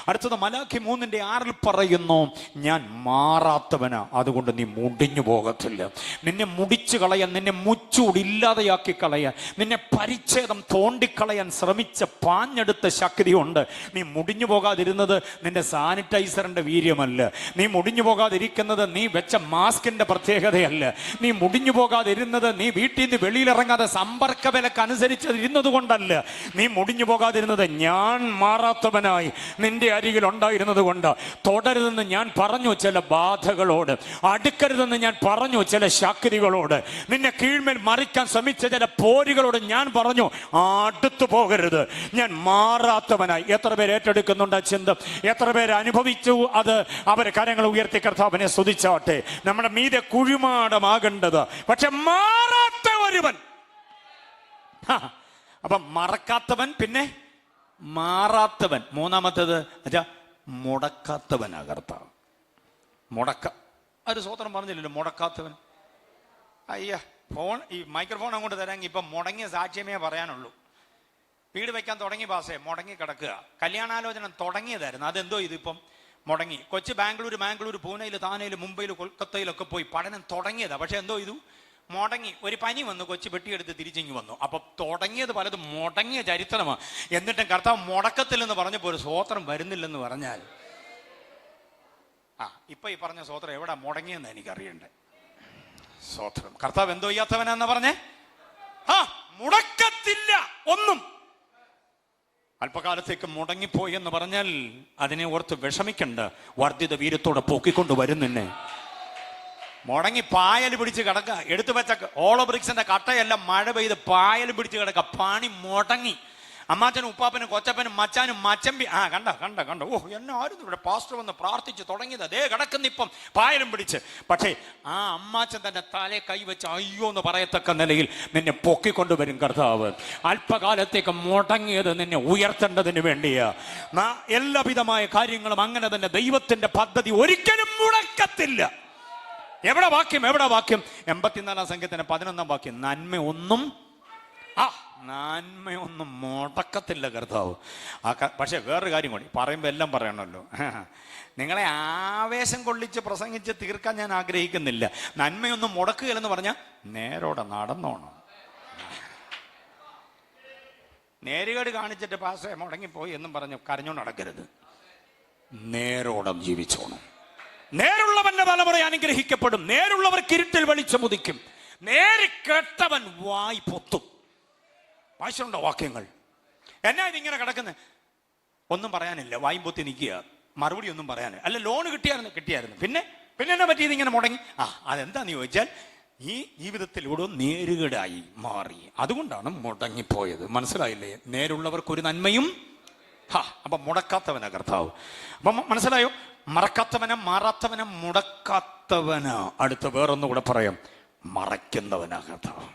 അടുത്തത് മലാഖി 3:6 പറയുന്നു, ഞാൻ മാറാത്തവനാ, അതുകൊണ്ട് നീ മുടിഞ്ഞു പോകത്തില്ല. നിന്നെ മുടിച്ചു കളയാൻ, നിന്നെ മുച്ചൂടില്ലാതെയാക്കി കളയാൻ, നിന്നെ പരിച്ഛേദം തോണ്ടിക്കളയാൻ ശ്രമിച്ച പാഞ്ഞെടുത്ത ശക്തിയുണ്ട്. നീ മുടിഞ്ഞു പോകാതിരുന്നത് നിന്റെ സാനിറ്റൈസറിന്റെ വീര്യമല്ല. നീ മുടിഞ്ഞു പോകാതിരിക്കുന്നത് നീ വെച്ച മാസ്കിന്റെ പ്രത്യേകതയല്ല. നീ മുടിഞ്ഞു പോകാതിരുന്നത് നീ വീട്ടിൽ നിന്ന് വെളിയിലിറങ്ങാതെ സമ്പർക്ക വിലക്കനുസരിച്ച് ഇരുന്നത് കൊണ്ടല്ല. നീ മുടിഞ്ഞു പോകാതിരുന്നത് ഞാൻ മാറാത്തവനായി നിന്റെ അരികിൽ ഉണ്ടായിരുന്നത് കൊണ്ട്. തുടരുതെന്ന് ഞാൻ പറഞ്ഞു ചില ബാധകളോട്, അടുക്കരുതെന്ന് ഞാൻ പറഞ്ഞു ചില ശക്തികളോട്, നിന്നെ കീഴ്മേൽ മറിക്കാൻ ശ്രമിച്ച ചില പോരുകളോട് ഞാൻ പറഞ്ഞു അടുത്തു പോകരുത്, ഞാൻ മാറാത്തവനായി. എത്ര പേര് ഏറ്റെടുക്കുന്നുണ്ട് ചിന്ത? എത്ര പേര് അനുഭവിച്ചു അത്? അവരെ കരങ്ങൾ ഉയർത്തി കർത്താവിനെ സ്തുതിച്ചാട്ടെ. നമ്മുടെ മീതെ കുഴിമാടമാകേണ്ടത് പക്ഷെ മാറാത്ത ഒരുവൻ. അപ്പൊ മറക്കാത്തവൻ, പിന്നെ മാറാത്തവൻ. മൂന്നാമത്തേത് മുടക്കാത്തവനാ കർത്താവ്. ഒരു സ്വതന്ത്രം പറഞ്ഞില്ലല്ലോ, മുടക്കാത്തവൻ. ഈ മൈക്രോഫോൺ അങ്ങോട്ട് തരാമെങ്കിൽ ഇപ്പം മുടങ്ങിയ സാക്ഷ്യമേ പറയാനുള്ളൂ. വീട് വെക്കാൻ തുടങ്ങി പാസേ, മുടങ്ങി കിടക്കുക. കല്യാണാലോചന തുടങ്ങിയതായിരുന്നു, അതെന്തോ ഇതിപ്പം മുടങ്ങി. കൊച്ചു ബാംഗ്ലൂർ, പൂനെയിൽ, താനയിൽ, മുംബൈയിൽ, കൊൽക്കത്തയിലൊക്കെ പോയി പഠനം തുടങ്ങിയതാ. പക്ഷെ എന്തോ ഇത് മുടങ്ങി. ഒരു പനി വന്നു, കൊച്ചു പെട്ടിയെടുത്ത് തിരിച്ചിങ്ങി വന്നു. അപ്പൊ തുടങ്ങിയത് പലതും മുടങ്ങിയ ചരിത്രമാണ്. എന്നിട്ടും കർത്താവ് മുടക്കത്തില്ലെന്ന് പറഞ്ഞപ്പോൾ ഒരു സ്വോത്രം വരുന്നില്ലെന്ന് പറഞ്ഞാൽ ഇപ്പൊ ഈ പറഞ്ഞ സ്വോത്രം എവിടെ മുടങ്ങിയെന്ന് എനിക്കറിയണ്ടേ. സ്വോത്രം. കർത്താവ് എന്തോ ചെയ്യാത്തവനാന്ന് പറഞ്ഞേ? മുടക്കത്തില്ല ഒന്നും. അല്പകാലത്തേക്ക് മുടങ്ങിപ്പോയി എന്ന് പറഞ്ഞാൽ അതിനെ ഓർത്ത് വിഷമിക്കണ്ട. വർദ്ധിത വീര്യത്തോടെ പൊക്കിക്കൊണ്ട് വരും നിന്നെ. മുടങ്ങി പായൽ പിടിച്ച് കിടക്കുക. എടുത്തു വെച്ച ഓളോ ബ്രിക്സിന്റെ കട്ടയെല്ലാം മഴ പെയ്ത് പായൽ പിടിച്ച് കിടക്കുക. പണി മുടങ്ങി. അമ്മാച്ചനും ഉപ്പാപ്പനും കൊച്ചപ്പനും മച്ചാനും മച്ചമ്പി കണ്ട എന്നെ ആയിരുന്നു ഇവിടെ പാസ്റ്റർ വന്ന് പ്രാർത്ഥിച്ച് തുടങ്ങിയത്. അതേ കിടക്കുന്നിപ്പം പായലും പിടിച്ച്. പക്ഷേ ആ അമ്മാച്ചൻ തന്നെ തലേ കൈവച്ച് അയ്യോ എന്ന് പറയത്തക്ക നിലയിൽ നിന്നെ പൊക്കിക്കൊണ്ടുവരും കർത്താവ്. അല്പകാലത്തേക്ക് മുടങ്ങിയത് നിന്നെ ഉയർത്തേണ്ടതിന് വേണ്ടിയാ. എല്ലാവിധമായ കാര്യങ്ങളും അങ്ങനെ തന്നെ. ദൈവത്തിന്റെ പദ്ധതി ഒരിക്കലും മുടക്കത്തില്ല. എവിടെ വാക്യം? 84-ാം സംഖ്യത്തിന് 11-ാം വാക്യം. നന്മ ഒന്നും നന്മയൊന്നും മുടക്കത്തില്ല കർത്താവ്. പക്ഷെ വേറൊരു കാര്യം കൂടി പറയുമ്പോൾ എല്ലാം പറയണമല്ലോ. നിങ്ങളെ ആവേശം കൊള്ളിച്ച് പ്രസംഗിച്ച് തീർക്കാൻ ഞാൻ ആഗ്രഹിക്കുന്നില്ല. നന്മയൊന്നും മുടക്കുകയില്ലെന്ന് പറഞ്ഞാൽ നേരോടെ നടന്നോണം. നേരുകേട് കാണിച്ചിട്ട് പാസ്റ്ററെ മുടങ്ങിപ്പോയി എന്നും പറഞ്ഞ് കരഞ്ഞോണ്ട് നടക്കരുത്. നേരോടെ ജീവിച്ചോണം. നേരുള്ളവന്റെ തലമുറ അനുഗ്രഹിക്കപ്പെടും. നേരുള്ളവർക്ക് ഇരുട്ടിൽ വെളിച്ചമുദിക്കും. നേര് കേട്ടവൻ വായി പൊത്തും. വായിച്ചുണ്ടോ വാക്യങ്ങൾ? എന്നാ ഇതിങ്ങനെ കിടക്കുന്നത്? ഒന്നും പറയാനില്ല, വായും പൊത്തി നിൽക്കുക, മറുപടി ഒന്നും പറയാനില്ല. അല്ല, ലോൺ കിട്ടിയായിരുന്നു പിന്നെ എന്നാ പറ്റിയത് ഇങ്ങനെ മുടങ്ങി? അതെന്താന്ന് ചോദിച്ചാൽ ഈ ജീവിതത്തിലൂടെ നേരുകേടായി മാറി, അതുകൊണ്ടാണ് മുടങ്ങിപ്പോയത്. മനസ്സിലായില്ലേ? നേരുള്ളവർക്കൊരു നന്മയും അപ്പൊ മുടക്കാത്തവനാ കർത്താവ്. അപ്പൊ മനസ്സിലായോ? മറക്കാത്തവന, മാറാത്തവന, മുടക്കാത്തവന. അടുത്ത വേറൊന്നുകൂടെ പറയാം, മറയ്ക്കുന്നവനാ കർത്താവ്.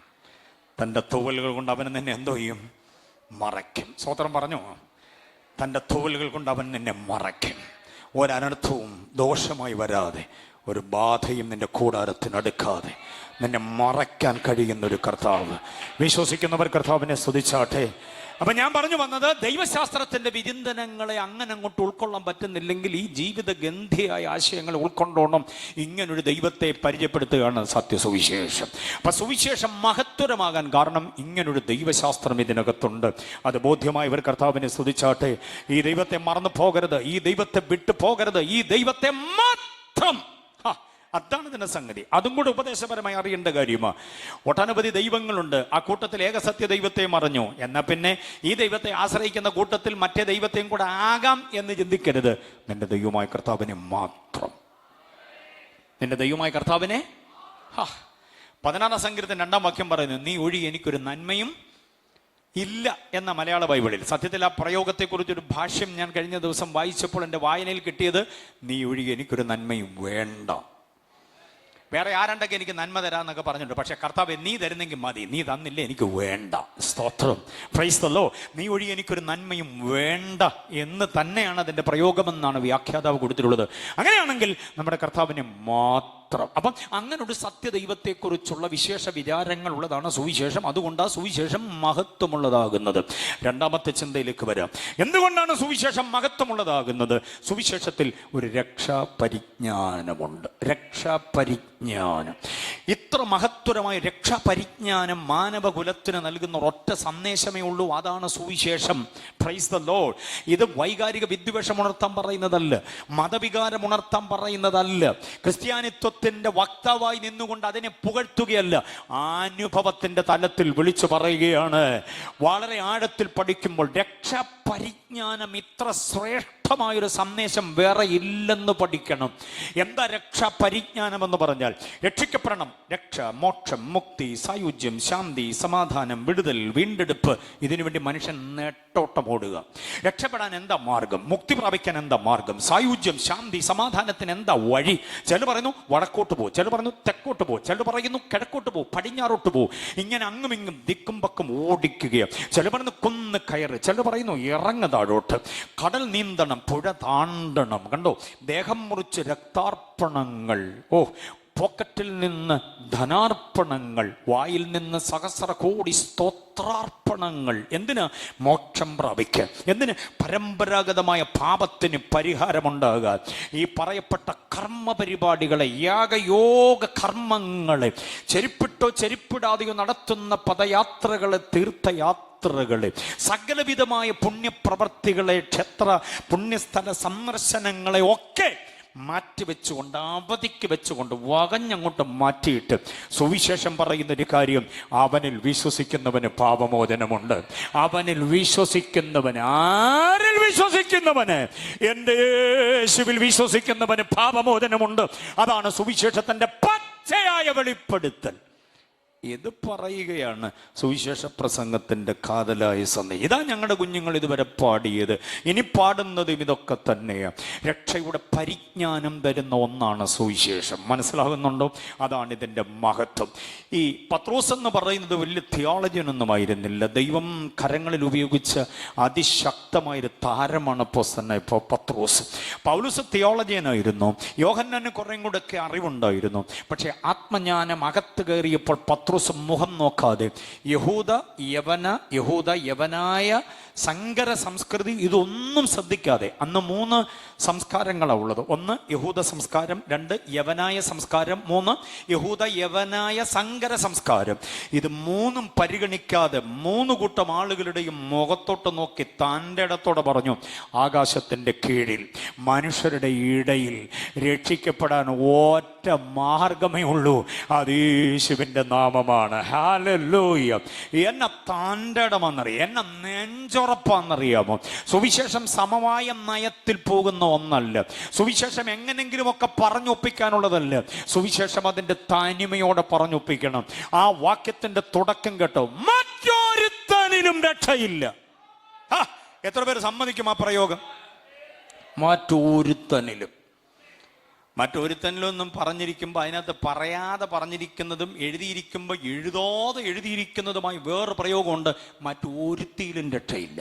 തൻ്റെ തൂവലുകൾ കൊണ്ട് അവൻ നിന്നെ എന്തോ ചെയ്യും? മറയ്ക്കും. സ്വതന്ത്രം പറഞ്ഞു, തൻ്റെ തൂവലുകൾ കൊണ്ട് അവൻ നിന്നെ മറയ്ക്കും. ഒരനർത്ഥവും ദോഷമായി വരാതെ, ഒരു ബാധയും നിന്റെ കൂടാരത്തിനടുക്കാതെ നിന്നെ മറയ്ക്കാൻ കഴിയുന്നൊരു കർത്താവ്. വിശ്വസിക്കുന്നവർ കർത്താവിനെ സ്തുതിച്ചാട്ടെ. അപ്പൊ ഞാൻ പറഞ്ഞു വന്നത്, ദൈവശാസ്ത്രത്തിന്റെ വിചിന്തനങ്ങളെ അങ്ങനെ അങ്ങോട്ട് ഉൾക്കൊള്ളാൻ പറ്റുന്നില്ലെങ്കിൽ ഈ ജീവിത ഗന്ധിയായ ആശയങ്ങൾ ഉൾക്കൊണ്ടോണം. ഇങ്ങനൊരു ദൈവത്തെ പരിചയപ്പെടുത്തുകയാണ് സത്യസുവിശേഷം. അപ്പൊ സുവിശേഷം മഹത്വരമാകാൻ കാരണം ഇങ്ങനൊരു ദൈവശാസ്ത്രം ഇതിനകത്തുണ്ട്. അത് ബോധ്യമായവർ കർത്താവിനെ സ്തുതിച്ചാട്ടെ. ഈ ദൈവത്തെ മറന്നു പോകരുത്, ഈ ദൈവത്തെ വിട്ടു പോകരുത്, ഈ ദൈവത്തെ മാത്രം. അതാണ് ഇതിന്റെ സംഗതി. അതും കൂടെ ഉപദേശപരമായി അറിയേണ്ട കാര്യമാണ്. ഒട്ടനവധി ദൈവങ്ങളുണ്ട്. ആ കൂട്ടത്തിൽ ഏകസത്യ ദൈവത്തെ മറഞ്ഞു. എന്നാൽ പിന്നെ ഈ ദൈവത്തെ ആശ്രയിക്കുന്ന കൂട്ടത്തിൽ മറ്റേ ദൈവത്തെയും കൂടെ ആകാം എന്ന് ചിന്തിക്കരുത്. നിന്റെ ദൈവമായ കർത്താവിനെ മാത്രം. നിന്റെ ദൈവമായ കർത്താവിനെ. 16 സങ്കീർത്തനം 2-ാം വാക്യം പറയുന്നു, നീ ഒഴികെ എനിക്കൊരു നന്മയും ഇല്ല എന്ന മലയാള ബൈബിളിൽ. സത്യത്തിൽ ആ പ്രയോഗത്തെക്കുറിച്ചൊരു ഭാഷ്യം ഞാൻ കഴിഞ്ഞ ദിവസം വായിച്ചപ്പോൾ എൻ്റെ വായനയിൽ കിട്ടിയത്, നീ ഒഴികെ എനിക്കൊരു നന്മയും വേണ്ട. വേറെ ആരുണ്ടെങ്കിൽ എനിക്ക് നന്മ തരാന്നൊക്കെ പറഞ്ഞിട്ടുണ്ട്. പക്ഷെ കർത്താവ്, നീ തരുന്നെങ്കിൽ മതി, നീ തന്നില്ല എനിക്ക് വേണ്ട. സ്തോത്രം, പ്രൈസ് ദി ലോർഡ്. നീ ഒഴി എനിക്കൊരു നന്മയും വേണ്ട എന്ന് തന്നെയാണ് അതിൻ്റെ പ്രയോഗമെന്നാണ് വ്യാഖ്യാതാവ് കൊടുത്തിട്ടുള്ളത്. അങ്ങനെയാണെങ്കിൽ നമ്മുടെ കർത്താവിനെ മാത്രം. അപ്പം അങ്ങനെ ഒരു സത്യദൈവത്തെക്കുറിച്ചുള്ള വിശേഷ വിചാരങ്ങൾ ഉള്ളതാണ് സുവിശേഷം. അതുകൊണ്ടാണ് സുവിശേഷം മഹത്വമുള്ളതാകുന്നത്. രണ്ടാമത്തെ ചിന്തയിലേക്ക് വരാം. എന്തുകൊണ്ടാണ് സുവിശേഷം മഹത്വമുള്ളതാകുന്നത്? സുവിശേഷത്തിൽ ഒരു രക്ഷാപരിജ്ഞാനമുണ്ട്. രക്ഷാപരിജ്ഞാനം. ഇത്ര മഹത്വരമായ രക്ഷാപരിജ്ഞാനം മാനവകുലത്തിന് നൽകുന്ന ഒറ്റ സന്ദേശമേ ഉള്ളൂ. അതാണ് സുവിശേഷം. Price the Lord. ഇത് വൈകാരിക വിദ്വേഷം ഉണർത്താൻ പറയുന്നതല്ല, മതവികാരം ഉണർത്താൻ പറയുന്നതല്ല, ക്രിസ്ത്യാനിത്വത്തിന്റെ വക്താവായി നിന്നുകൊണ്ട് അതിനെ പുകഴ്ത്തുകയല്ല, അനുഭവത്തിന്റെ തലത്തിൽ വിളിച്ചു പറയുകയാണ്. വളരെ ആഴത്തിൽ പഠിക്കുമ്പോൾ രക്ഷാപരിജ്ഞാനം ഇത്ര ശ്രേഷ്ഠമായൊരു സന്ദേശം വേറെ ഇല്ലെന്ന് പഠിക്കണം. എന്താ രക്ഷാപരിജ്ഞാനം എന്ന് പറഞ്ഞാൽ? രക്ഷിക്കപ്പെടണം. രക്ഷ, മോക്ഷം, മുക്തി, സായുജ്യം, ശാന്തി, സമാധാനം, വിടുതൽ, വീണ്ടെടുപ്പ്. ഇതിനുവേണ്ടി മനുഷ്യൻ നെട്ടോട്ടം ഓടുക. രക്ഷപ്പെടാൻ എന്താ മാർഗം? മുക്തി പ്രാപിക്കാൻ എന്താ മാർഗം? സായുജ്യം, ശാന്തി, സമാധാനത്തിന് എന്താ വഴി? ചിലർ പറയുന്നു വടക്കോട്ട് പോ, ചിലർ പറയുന്നു തെക്കോട്ട് പോ, ചിലർ പറയുന്നു കിഴക്കോട്ട് പോ, പടിഞ്ഞാറോട്ട് പോ. ഇങ്ങനെ അങ്ങും ഇങ്ങും ദിക്കും പക്കും ഓടിക്കുകയാണ്. ചിലർ പറയുന്നു കുന്ന് കയറ്, ചിലർ പറയുന്നു ഇറങ്ങ താഴോട്ട്, കടൽ നീന്തണം, പുഴ താണ്ടണം. കണ്ടോ, ദേഹം മുറിച്ച് രക്താർപ്പണങ്ങൾ, പോക്കറ്റിൽ നിന്ന് ധനാർപ്പണങ്ങൾ, വായിൽ നിന്ന് സഹസ്ര കോടി സ്തോത്രാർപ്പണങ്ങൾ. എന്തിന്? മോക്ഷം പ്രാപിക്കാൻ. എന്തിന്? പരമ്പരാഗതമായ പാപത്തിന് പരിഹാരമുണ്ടാകാൻ. ഈ പറയപ്പെട്ട കർമ്മ പരിപാടികളെ, യാഗയോഗ കർമ്മങ്ങളെ, ചെരുപ്പിട്ടോ ചെരുപ്പിടാതെയോ നടത്തുന്ന പദയാത്രകളെ, തീർത്ഥയാത്രകളെ, സകലവിധമായ പുണ്യപ്രവർത്തികളെ, ക്ഷേത്ര പുണ്യസ്ഥല സന്ദർശനങ്ങളെ ഒക്കെ മാറ്റിവെച്ചുകൊണ്ട്, അവധിക്ക് വെച്ചുകൊണ്ട്, വകഞ്ഞങ്ങോട്ട് മാറ്റിയിട്ട് സുവിശേഷം പറയുന്ന ഒരു കാര്യം, അവനിൽ വിശ്വസിക്കുന്നവന് പാപമോചനമുണ്ട്. അവനിൽ വിശ്വസിക്കുന്നവന്, ആരിൽ വിശ്വസിക്കുന്നവന്? എൻ്റെ യേശുവിൽ വിശ്വസിക്കുന്നവന് പാപമോചനമുണ്ട്. അതാണ് സുവിശേഷത്തിന്റെ പച്ചയായ വെളിപ്പെടുത്തൽ. ഇത് പറയുകയാണ് സുവിശേഷ പ്രസംഗത്തിന്റെ കാതലായ സന്ദേശം. ഇതാ ഞങ്ങളുടെ കുഞ്ഞുങ്ങൾ ഇതുവരെ പാടിയത്. ഇനി പാടുന്നതും ഇതൊക്കെ തന്നെയാണ്. രക്ഷയുടെ പരിജ്ഞാനം തരുന്ന ഒന്നാണ് സുവിശേഷം. മനസ്സിലാകുന്നുണ്ടോ? അതാണ് ഇതിൻ്റെ മഹത്വം. ഈ പത്രോസ് എന്ന് പറയുന്നത് വലിയ തിയോളജിയൊന്നുമായിരുന്നില്ല. ദൈവം കരങ്ങളിൽ ഉപയോഗിച്ച അതിശക്തമായൊരു താരമാണ് ഇപ്പോൾ പത്രോസ്. പൗലോസ് തിയോളജിയനായിരുന്നു. യോഹന്നാന് കുറേ കൂടെയൊക്കെ അറിവുണ്ടായിരുന്നു. പക്ഷേ ആത്മജ്ഞാനം അകത്ത് കയറിയപ്പോൾ പത്രോസ് പത്രോസ് മുഖം നോക്കാതെ യഹൂദ യവനായ സങ്കര സംസ്കൃതി ഇതൊന്നും ശ്രദ്ധിക്കാതെ, അന്ന് 3 സംസ്കാരങ്ങളാണ് ഉള്ളത്. 1 യഹൂദ സംസ്കാരം, 2 യവനായ സംസ്കാരം, 3 യഹൂദ യവനായ സങ്കര സംസ്കാരം. ഇത് 3ഉം പരിഗണിക്കാതെ 3 കൂട്ടം ആളുകളുടെയും മുഖത്തോട്ട് നോക്കി തൻ്റെ ഇടത്തോടെ പറഞ്ഞു, ആകാശത്തിൻ്റെ കീഴിൽ മനുഷ്യരുടെ ഇടയിൽ രക്ഷിക്കപ്പെടാൻ ഒറ്റ മാർഗമേ ഉള്ളൂ, അത് യേശുവിൻ്റെ നാമമാണ്. ഹല്ലേലൂയ. എന്നെ തൻ്റെ ഇടമെന്നറിയാം, എന്നെ നെഞ്ചുറപ്പാന്നറിയാമോ? സുവിശേഷം സമവായ നയത്തിൽ പോകുന്ന ഒന്നല്ല. സുവിശേഷം എങ്ങനെങ്കിലുമൊക്കെ പറഞ്ഞൊപ്പിക്കാനുള്ളതല്ല. സുവിശേഷം അതിൻ്റെ തനിമയോടെ പറഞ്ഞൊപ്പിക്കണം. ആ വാക്യത്തിന്റെ തുടക്കം കേട്ടോ, മറ്റൊരുത്തനിലും രക്ഷയില്ല. എത്ര പേര് സമ്മതിക്കും ആ പ്രയോഗം? മറ്റൊരുത്തനിലൊന്നും പറഞ്ഞിരിക്കുമ്പോൾ അതിനകത്ത് പറയാതെ പറഞ്ഞിരിക്കുന്നതും എഴുതിയിരിക്കുമ്പോൾ എഴുതാതെ എഴുതിയിരിക്കുന്നതുമായി വേറെ പ്രയോഗമുണ്ട്, മറ്റൊരുത്തിയിലും രക്ഷയില്ല.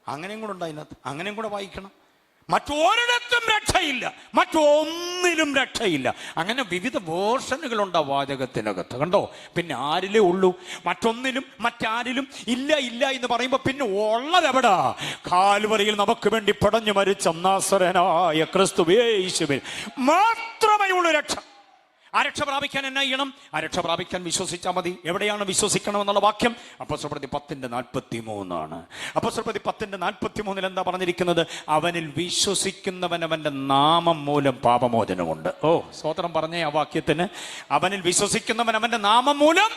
അങ്ങനെയും കൂടെ ഉണ്ട് അതിനകത്ത്, അങ്ങനെയും കൂടെ വായിക്കണം. മറ്റൊരിടത്തും രക്ഷയില്ല, മറ്റൊന്നിലും രക്ഷയില്ല. അങ്ങനെ വിവിധ വേർഷനുകളുണ്ട് ആ വാചകത്തിനകത്ത്, കണ്ടോ? പിന്നെ ആരിലേ ഉള്ളൂ? മറ്റൊന്നിലും മറ്റാരിലും ഇല്ല എന്ന് പറയുമ്പോൾ പിന്നെ ഉള്ളതെവിടാ? കാൽവരിയിൽ നമുക്ക് വേണ്ടി പടഞ്ഞു മരിച്ച നാസറേനായ ക്രിസ്തു യേശുവിൽ മാത്രമേ ഉള്ളൂ രക്ഷ. ആ രക്ഷ പ്രാപിക്കാൻ എന്നാ ചെയ്യണം? ആ രക്ഷ പ്രാപിക്കാൻ വിശ്വസിച്ചാൽ മതി. എവിടെയാണ് വിശ്വസിക്കണമെന്നുള്ള വാക്യം? അപ്പോസ്തലപ്രവൃത്തി 10:43 അപ്പോസ്തലപ്രവൃത്തി 10:43 എന്താ പറഞ്ഞിരിക്കുന്നത്? അവനിൽ വിശ്വസിക്കുന്നവൻ അവന്റെ നാമം മൂലം പാപമോചനമുണ്ട്. ഓ, സ്തോത്രം പറഞ്ഞേ ആ വാക്യത്തിന്. അവനിൽ വിശ്വസിക്കുന്നവൻ അവന്റെ നാമം മൂലം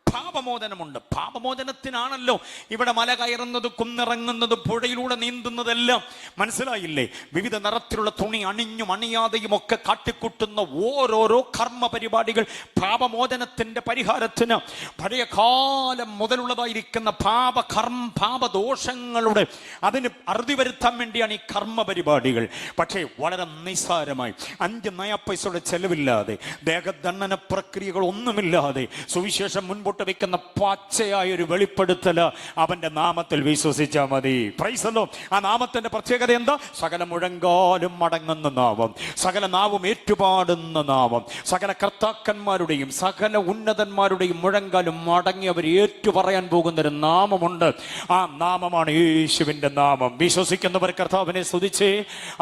പാപമോചനമുണ്ട്. പാപമോചനത്തിനാണല്ലോ ഇവിടെ മല കയറുന്നത്, കുന്നിറങ്ങുന്നത്, പുഴയിലൂടെ നീന്തുന്നതെല്ലാം. മനസ്സിലായില്ലേ? വിവിധ നിറത്തിലുള്ള തുണി അണിഞ്ഞും അണിയാതെയും ഒക്കെ കാട്ടിക്കൂട്ടുന്ന ഓരോരോ കർമ്മ പരിപാടികൾ പാപമോചനത്തിന്റെ പരിഹാരത്തിന് പഴയ കാലം മുതലുള്ളതായിരിക്കുന്ന പാപദോഷങ്ങളുടെ അതിന് അറുതി വരുത്താൻ വേണ്ടിയാണ് ഈ കർമ്മ പരിപാടികൾ. പക്ഷേ വളരെ നിസ്സാരമായി 5 നയ പൈസയുടെ ചെലവില്ലാതെ, ദേഹദണ്ഡന പ്രക്രിയകൾ ഒന്നുമില്ലാതെ സുവിശേഷം മുൻപോട്ട് വെക്കുന്ന പച്ചയായ ഒരു വെളിപ്പെടുത്തൽ അവന്റെ നാമത്തിൽ വിശ്വസിച്ചാൽ മതി. Price the Lord. ആ നാമത്തിന്റെ പ്രത്യേകത എന്താ? സകല മുഴങ്കാലും മടങ്ങുന്ന നാമം, സകല നാവും ഏറ്റുപാടുന്ന നാമം, സകല കർത്താക്കന്മാരുടെയും സകല ഉന്നതന്മാരുടെയും മുഴങ്കാലും മടങ്ങി അവർ ഏറ്റുപറയാൻ പോകുന്നൊരു നാമമുണ്ട്. ആ നാമമാണ് യേശുവിന്റെ നാമം. വിശ്വസിക്കുന്നവർ കർത്താവിനെ സ്തുതിച്ചേ.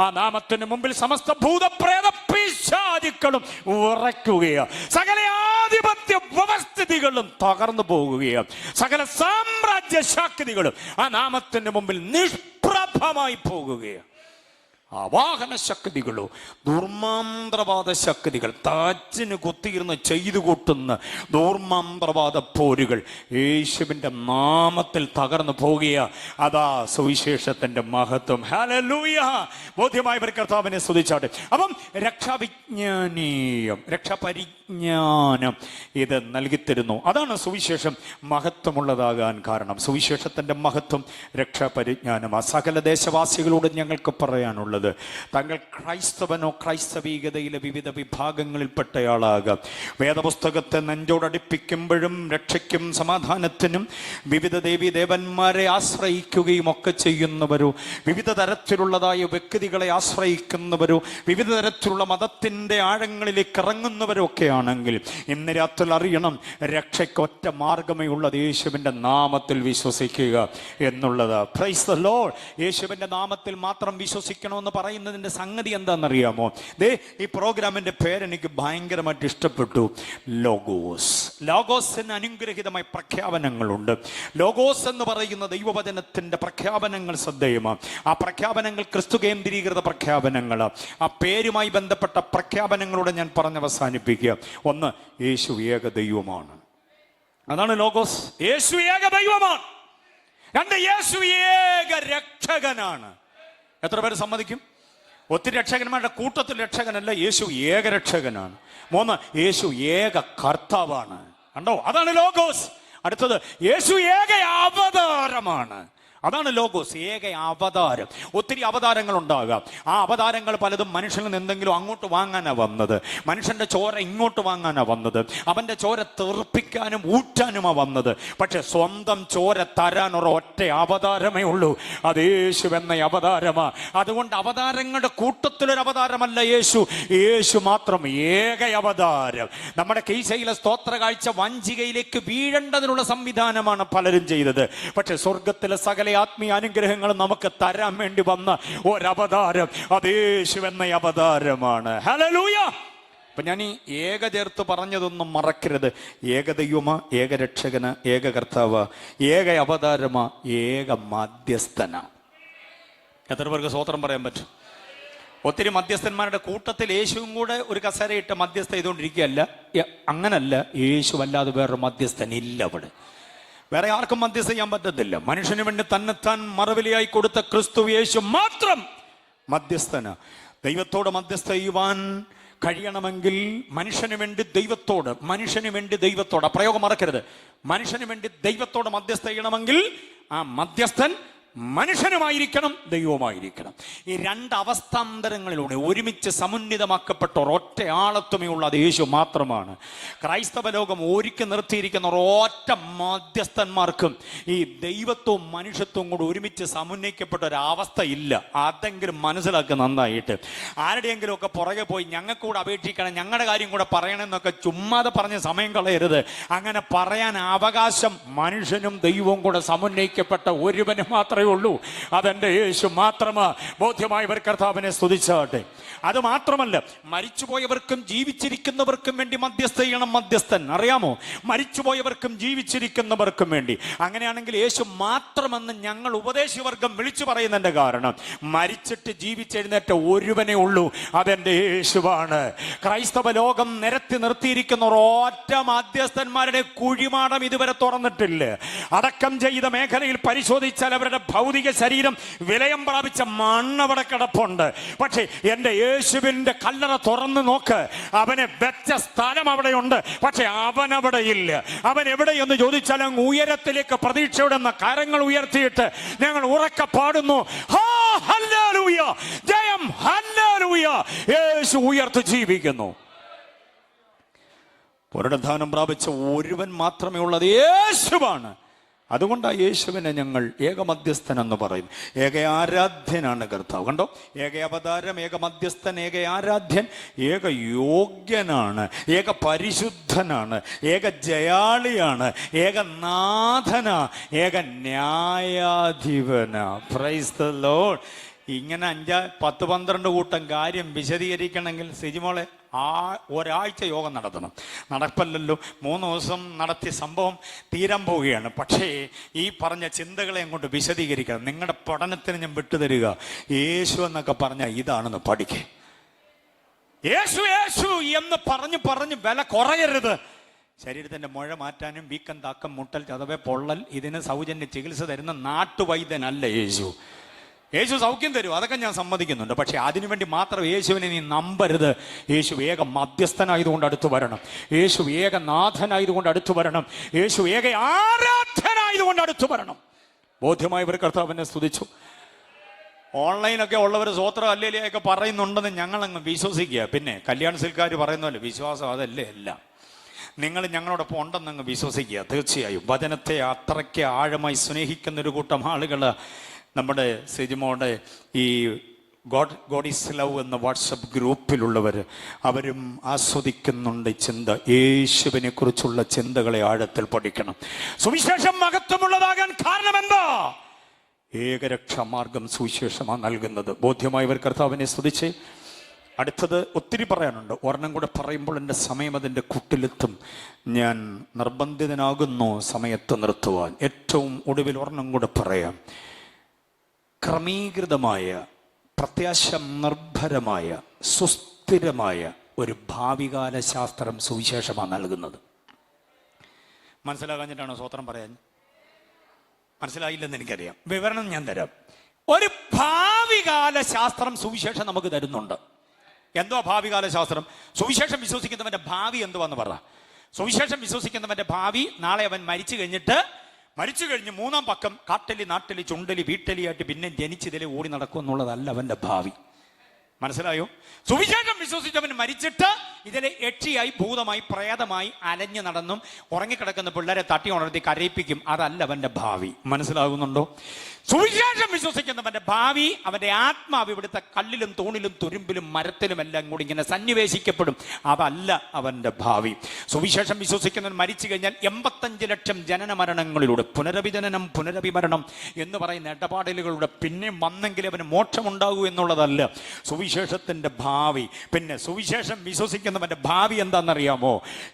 ആ നാമത്തിന് മുമ്പിൽ സമസ്ത ഭൂതപ്രേത പിശാചുക്കളും ഉറയ്ക്കുകയാണ്. സകല ആധിപത്യ വ്യവസ്ഥിതികളും തകർന്നു പോകുകയാണ്. സകല സാമ്രാജ്യ ശക്തികളും ആ നാമത്തിന് മുമ്പിൽ നിഷ്പ്രഭമായി പോകുകയാണ്. ആ വാഹന ശക്തികളോ, ദുർമാന്ത്രവാദ ശക്തികൾ, താച്ചിന് കുത്തിയിരുന്ന് ചെയ്തു കൂട്ടുന്ന ദുർമാന്ത്രവാദ പോരുകൾ യേശുവിൻ്റെ നാമത്തിൽ തകർന്നു പോകുക. അതാ സുവിശേഷത്തിന്റെ മഹത്വം. ഹല്ലേലൂയ. ബോധ്യമായവർ കർത്താവിനെ സ്തുതിച്ചാട്ടെ. അപ്പം രക്ഷാവിജ്ഞാനീയം, രക്ഷാപരിജ്ഞാനം ഇത് നൽകിത്തരുന്നു. അതാണ് സുവിശേഷം മഹത്വമുള്ളതാകാൻ കാരണം. സുവിശേഷത്തിന്റെ മഹത്വം രക്ഷാപരിജ്ഞാനം. ആ സകല ദേശവാസികളോട് ഞങ്ങൾക്ക് പറയാനുള്ളത്, തങ്ങൾ ക്രൈസ്തവനോ ക്രൈസ്തവീകതയിലെ വിവിധ വിഭാഗങ്ങളിൽപ്പെട്ടയാളാകാം, വേദപുസ്തകത്തെ നെഞ്ചോടടുപ്പിക്കുമ്പോഴും രക്ഷയ്ക്കും സമാധാനത്തിനും വിവിധ ദേവീദേവന്മാരെ ആശ്രയിക്കുകയും ഒക്കെ ചെയ്യുന്നവരോ, വിവിധ തരത്തിലുള്ളതായ വ്യക്തികളെ ആശ്രയിക്കുന്നവരോ, വിവിധ തരത്തിലുള്ള മതത്തിൻ്റെ ആഴങ്ങളിലേക്ക് ഇറങ്ങുന്നവരോ ഒക്കെ ആണെങ്കിൽ ഇന്ന് രാത്രി അറിയണം, രക്ഷയ്ക്ക് ഒറ്റ മാർഗമേ ഉള്ളത്, യേശുവിൻ്റെ നാമത്തിൽ വിശ്വസിക്കുക എന്നുള്ളത്. Price the Lord. യേശുവിൻ്റെ നാമത്തിൽ മാത്രം വിശ്വസിക്കണമെന്ന് പറയുന്നതിന്റെ സംഗതി എന്താണെന്നറിയാമോ? ഈ പ്രോഗ്രാമിന്റെ പേരെനിക്ക് ഭയങ്കരമായിട്ട് ഇഷ്ടപ്പെട്ടു. ലോഗോസ്. ലോഗോസിന് അനുഗ്രഹീതമായ പ്രഖ്യാപനങ്ങളുണ്ട്. ലോഗോസ് എന്ന് പറയുന്ന ദൈവവചനത്തിന്റെ പ്രഖ്യാപനങ്ങൾ ശ്രദ്ധേയമാണ്. ആ പ്രഖ്യാപനങ്ങൾ ക്രിസ്തു കേന്ദ്രീകൃത പ്രഖ്യാപനങ്ങളാണ്. ആ പേരുമായി ബന്ധപ്പെട്ട പ്രഖ്യാപനങ്ങളോടെ ഞാൻ പറഞ്ഞവസാനിപ്പിക്കുക. 1, യേശു ഏക ദൈവമാണ്. അതാണ് ലോഗോസ്. യേശു ഏക ദൈവമാണ്. 2, യേശു ഏക രക്ഷകനാണ്. എത്ര പേര് സമ്മതിക്കും? ഒത്തിരി രക്ഷകന്മാരുടെ കൂട്ടത്തിൽ രക്ഷകനല്ല, യേശു ഏക രക്ഷകനാണ്. 3, യേശു ഏക കർത്താവാണ്. കണ്ടോ? അതാണ് ലോഗോസ്. അടുത്തത്, യേശു ഏക അവതാരമാണ്. അതാണ് ലോഗോസ്, ഏക അവതാരം. ഒത്തിരി അവതാരങ്ങൾ ഉണ്ടാകാം. ആ അവതാരങ്ങൾ പലതും മനുഷ്യനിൽ നിന്ന് എന്തെങ്കിലും അങ്ങോട്ട് വാങ്ങാനാ വന്നത്. മനുഷ്യന്റെ ചോര ഇങ്ങോട്ട് വാങ്ങാനാ വന്നത്. അവന്റെ ചോര തെറിപ്പിക്കാനും ഊറ്റാനുമാ വന്നത്. പക്ഷെ സ്വന്തം ചോര തരാനൊരു ഒറ്റ അവതാരമേ ഉള്ളൂ. അത് യേശു എന്ന അവതാരമാ. അതുകൊണ്ട് അവതാരങ്ങളുടെ കൂട്ടത്തിലൊരു അവതാരമല്ല യേശു. യേശു മാത്രം ഏക അവതാരം. നമ്മുടെ കീശയിലെ സ്തോത്ര കാഴ്ച വഞ്ചികയിലേക്ക് വീഴേണ്ടതിനുള്ള സംവിധാനമാണ് പലരും ചെയ്തത്. പക്ഷെ സ്വർഗത്തിലെ സകല ആത്മീയ അനുഗ്രഹങ്ങളും നമുക്ക് തരാൻ വേണ്ടി വന്ന ഒരവതാരം അത് യേശു എന്ന അവതാരമാണ്. ഹല്ലേലൂയ. അപ്പൊ ഞാൻ ഈ ഏക ചേർത്ത് പറഞ്ഞതൊന്നും മറക്കരുത്. ഏകദൈവമാ, ഏകരക്ഷകന, ഏക കർത്താവ്, ഏക അവതാരമാ, ഏക മധ്യസ്ഥന. എത്ര പേർക്ക് സ്വോത്രം പറയാൻ പറ്റും? ഒത്തിരി മധ്യസ്ഥന്മാരുടെ കൂട്ടത്തിൽ യേശുവും കൂടെ ഒരു കസരയിട്ട് മധ്യസ്ഥ ചെയ്തുകൊണ്ടിരിക്കുകയല്ല. അങ്ങനല്ല, യേശു അല്ലാതെ വേറൊരു മധ്യസ്ഥൻ ഇല്ല. അവിടെ വേറെ ആർക്കും മധ്യസ്ഥ ചെയ്യാൻ പറ്റത്തില്ല. മനുഷ്യന് വേണ്ടി തന്നെത്താൻ മറുവിലയായി കൊടുത്ത ക്രിസ്തു യേശു മാത്രം മധ്യസ്ഥന. ദൈവത്തോട് മധ്യസ്ഥ ചെയ്യുവാൻ കഴിയണമെങ്കിൽ മനുഷ്യന് വേണ്ടി ദൈവത്തോട്, മനുഷ്യന് വേണ്ടി ദൈവത്തോട്, പ്രയോഗം മറക്കരുത്. മനുഷ്യന് വേണ്ടി ദൈവത്തോട് മധ്യസ്ഥ ചെയ്യണമെങ്കിൽ ആ മധ്യസ്ഥൻ മനുഷ്യനുമായിരിക്കണം, ദൈവവുമായിരിക്കണം. ഈ രണ്ട് അവസ്ഥാന്തരങ്ങളിലൂടെ ഒരുമിച്ച് സമുന്നതമാക്കപ്പെട്ട ഒരൊറ്റ ആളത്വമേ ഉള്ള അത് യേശു മാത്രമാണ്. ക്രൈസ്തവ ലോകം ഒരുക്കി നിർത്തിയിരിക്കുന്ന ഒരൊറ്റ മധ്യസ്ഥന്മാർക്കും ഈ ദൈവത്വവും മനുഷ്യത്വവും കൂടെ ഒരുമിച്ച് സമുന്നയിക്കപ്പെട്ട ഒരവസ്ഥ ഇല്ല. അതെങ്കിലും മനസ്സിലാക്കുക നന്നായിട്ട്. ആരുടെയെങ്കിലും ഒക്കെ പുറകെ പോയി ഞങ്ങൾക്കൂടെ അപേക്ഷിക്കണം, ഞങ്ങളുടെ കാര്യം കൂടെ പറയണമെന്നൊക്കെ ചുമ്മാതെ പറഞ്ഞ് സമയം കളയരുത്. അങ്ങനെ പറയാൻ അവകാശം മനുഷ്യനും ദൈവവും കൂടെ സമുന്നയിക്കപ്പെട്ട ഒരുവന് മാത്രമേ ഉള്ളൂ. അതെന്റെ യേശു മാത്രമാ. ബോധ്യമായവർ കർത്താവിനെ സ്തുതിച്ചാട്ടെ. അത് മാത്രമല്ല, മരിച്ചുപോയവർക്കും ജീവിച്ചിരിക്കുന്നവർക്കും വേണ്ടി മധ്യസ്ഥ ചെയ്യണം മധ്യസ്ഥൻ. അറിയാമോ? മരിച്ചുപോയവർക്കും ജീവിച്ചിരിക്കുന്നവർക്കും വേണ്ടി. അങ്ങനെയാണെങ്കിൽ യേശു മാത്രമെന്ന് ഞങ്ങൾ ഉപദേശവർഗം വിളിച്ചു പറയുന്നതിന്റെ കാരണം മരിച്ചിട്ട് ജീവിച്ചെഴുന്നേറ്റ ഒരുവനേ ഉള്ളൂ, അതെന്റെ യേശുവാണ്. ക്രൈസ്തവ ലോകം നിരത്തി നിർത്തിയിരിക്കുന്ന ഒരൊറ്റ മധ്യസ്ഥന്മാരുടെ കുഴിമാടം ഇതുവരെ തുറന്നിട്ടില്ല. അടക്കം ചെയ്ത മേഖലയിൽ പരിശോധിച്ചാൽ അവരുടെ ഭൗതിക ശരീരം വിലയം പ്രാപിച്ച മണ്ണവിടെ കിടപ്പുണ്ട്. പക്ഷേ എൻ്റെ യേശുവിൻ്റെ കല്ലറ തുറന്ന് നോക്ക്, അവനെ വെച്ച സ്ഥലം അവിടെയുണ്ട്. പക്ഷെ അവൻ അവിടെ ഇല്ല. അവൻ എവിടെയെന്ന് ചോദിച്ചാൽ അങ്ങ് ഉയരത്തിലേക്ക് പ്രതീക്ഷയുടെ കരങ്ങൾ ഉയർത്തിയിട്ട് ഞങ്ങൾ ഉറക്കെ പാടുന്നു, ഹല്ലേലൂയ, ജയം, ഹല്ലേലൂയ. യേശു ഉയർത്തി ജീവിക്കുന്നു. പുനരുദ്ധാനം പ്രാപിച്ച ഒരുവൻ മാത്രമേ ഉള്ളത്, യേശുവാണ്. അതുകൊണ്ട് ആ യേശുവിനെ ഞങ്ങൾ ഏകമധ്യസ്ഥൻ എന്ന് പറയും. ഏക ആരാധ്യനാണ് കർത്താവ്. കണ്ടോ, ഏക അവതാരം, ഏക മധ്യസ്ഥൻ, ഏക ആരാധ്യൻ, ഏക യോഗ്യനാണ്, ഏക പരിശുദ്ധനാണ്, ഏക ജയാളിയാണ്, ഏക നാഥന, ഏക ന്യായാധിപന. Price the Lord. ഇങ്ങനെ 10-12 കൂട്ടം കാര്യം വിശദീകരിക്കണമെങ്കിൽ സിജിമോളെ ഒരാഴ്ച യോഗം നടത്തണം. നടപ്പല്ലല്ലോ, 3 ദിവസം നടത്തിയ സംഭവം തീരാൻ പോവുകയാണ്. പക്ഷേ ഈ പറഞ്ഞ ചിന്തകളെ കൊണ്ട് വിശദീകരിക്കണം. നിങ്ങളുടെ പഠനത്തിന് ഞാൻ വിട്ടുതരിക. യേശു എന്നൊക്കെ പറഞ്ഞാൽ ഇതാണെന്ന് പഠിക്കേ. യേശു യേശു എന്ന് പറഞ്ഞ് വില കുറയരുത്. ശരീരത്തിന്റെ മുഴ മാറ്റാനും വീക്കം, താക്കം, മുട്ടൽ, ചതവേ, പൊള്ളൽ ഇതിന് സൗജന്യ ചികിത്സ തരുന്ന നാട്ടുവൈദ്യനല്ല യേശു. യേശു സൗഖ്യം തരും, അതൊക്കെ ഞാൻ സമ്മതിക്കുന്നുണ്ട്. പക്ഷെ അതിനുവേണ്ടി മാത്രം യേശുവിനെ നീ നമ്പരുത്. യേശു ഏക മധ്യസ്ഥനായതുകൊണ്ട് അടുത്തു വരണം. യേശു ഏക നാഥനായതുകൊണ്ട് അടുത്തു വരണം. യേശു ഏക ആരാധനായതുകൊണ്ട് അടുത്തു വരണം. ബോധ്യമായവർ കർത്താവിനെ സ്തുതിച്ചു. ഓൺലൈനൊക്കെ ഉള്ളവർ സ്വോത്ര അല്ലേലിയൊക്കെ പറയുന്നുണ്ടെന്ന് ഞങ്ങളങ്ങ് വിശ്വസിക്കുക. പിന്നെ കല്യാൺ സിൽക്കാർ പറയുന്നല്ലോ, വിശ്വാസം അതല്ലേ എല്ലാം. നിങ്ങൾ ഞങ്ങളോടൊപ്പം ഉണ്ടെന്നങ്ങ് വിശ്വസിക്കുക. തീർച്ചയായും വചനത്തെ അത്രയ്ക്ക് ആഴമായി സ്നേഹിക്കുന്ന ഒരു കൂട്ടം ആളുകൾ നമ്മുടെ സിജിമോടെ ഈ ഗോഡ് ഈസ് ലവ് എന്ന വാട്സപ്പ് ഗ്രൂപ്പിലുള്ളവർ അവരും ആസ്വദിക്കുന്നുണ്ട് ചിന്ത. യേശുവിനെ കുറിച്ചുള്ള ചിന്തകളെ ആഴത്തിൽ പഠിക്കണം. സുവിശേഷം മഹത്വമുള്ളതാകാൻ കാരണം എന്താ? ഏകരക്ഷാമാർഗം സുവിശേഷമാണ് നൽകുന്നത്. ബോധ്യമായവർ കർത്താവിനെ സ്തുതിച്ച്. അടുത്തത് ഒത്തിരി പറയാനുണ്ട്. ഒരെണ്ണം കൂടെ പറയുമ്പോൾ എൻ്റെ സമയം അതിൻ്റെ കുട്ടിലെത്തും. ഞാൻ നിർബന്ധിതനാകുന്നു സമയത്ത് നിർത്തുവാൻ. ഏറ്റവും ഒടുവിൽ ഒരെണ്ണം കൂടെ പറയാം. ക്രമീകൃതമായ, പ്രത്യാശ നിർഭരമായ, സുസ്ഥിരമായ ഒരു ഭാവികാല ശാസ്ത്രം സുവിശേഷമാണ് നൽകുന്നത്. മനസ്സിലാകാഞ്ഞിട്ടാണോ സ്വോത്രം പറയാൻ? മനസ്സിലായില്ലെന്ന് എനിക്കറിയാം. വിവരണം ഞാൻ തരാം. ഒരു ഭാവികാല ശാസ്ത്രം സുവിശേഷം നമുക്ക് തരുന്നുണ്ട്. എന്തോ ഭാവികാല ശാസ്ത്രം? സുവിശേഷം വിശ്വസിക്കുന്നവന്റെ ഭാവി എന്തുവാന്ന് പറ. സുവിശേഷം വിശ്വസിക്കുന്നവന്റെ ഭാവി നാളെ അവൻ മരിച്ചു കഴിഞ്ഞിട്ട് മരിച്ചു കഴിഞ്ഞ് മൂന്നാം പക്കം കാട്ടലി നാട്ടലി ചുണ്ടലി വീട്ടലിയായിട്ട് പിന്നെ ജനിച്ചതിലെ ഓടി നടക്കും എന്നുള്ളതല്ല അവന്റെ ഭാവി. മനസ്സിലായോ? സുവിശേഷം വിശ്വസിച്ചവൻ മരിച്ചിട്ട് ഇതിലെ യക്ഷിയായി ഭൂതമായി പ്രേതമായി അലഞ്ഞു നടന്നും ഉറങ്ങിക്കിടക്കുന്ന പിള്ളേരെ തട്ടി ഉണർത്തി കരയിപ്പിക്കും. അതല്ല അവന്റെ ഭാവി. മനസ്സിലാകുന്നുണ്ടോ? സുവിശേഷം വിശ്വസിക്കുന്നവന്റെ ഭാവി, അവന്റെ ആത്മാവ് ഇവിടുത്തെ കല്ലിലും തൂണിലും തുരുമ്പിലും മരത്തിലും എല്ലാം കൂടി ഇങ്ങനെ സന്നിവേശിക്കപ്പെടും. അതല്ല അവന്റെ ഭാവി. സുവിശേഷം വിശ്വസിക്കുന്നവൻ മരിച്ചു കഴിഞ്ഞാൽ 85 ലക്ഷം ജനന മരണങ്ങളിലൂടെ പുനരഭിജനനം പുനരഭിമരണം എന്ന് പറയുന്ന ഇടപാടലുകളുടെ പിന്നെ വന്നെങ്കിൽ അവന് മോക്ഷമുണ്ടാകൂ എന്നുള്ളതല്ല സുവിശേഷത്തിന്റെ ഭാവി. പിന്നെ സുവിശേഷം വിശ്വസിക്കുന്നവന്റെ ഭാവി എന്താണെന്നറിയാമോ?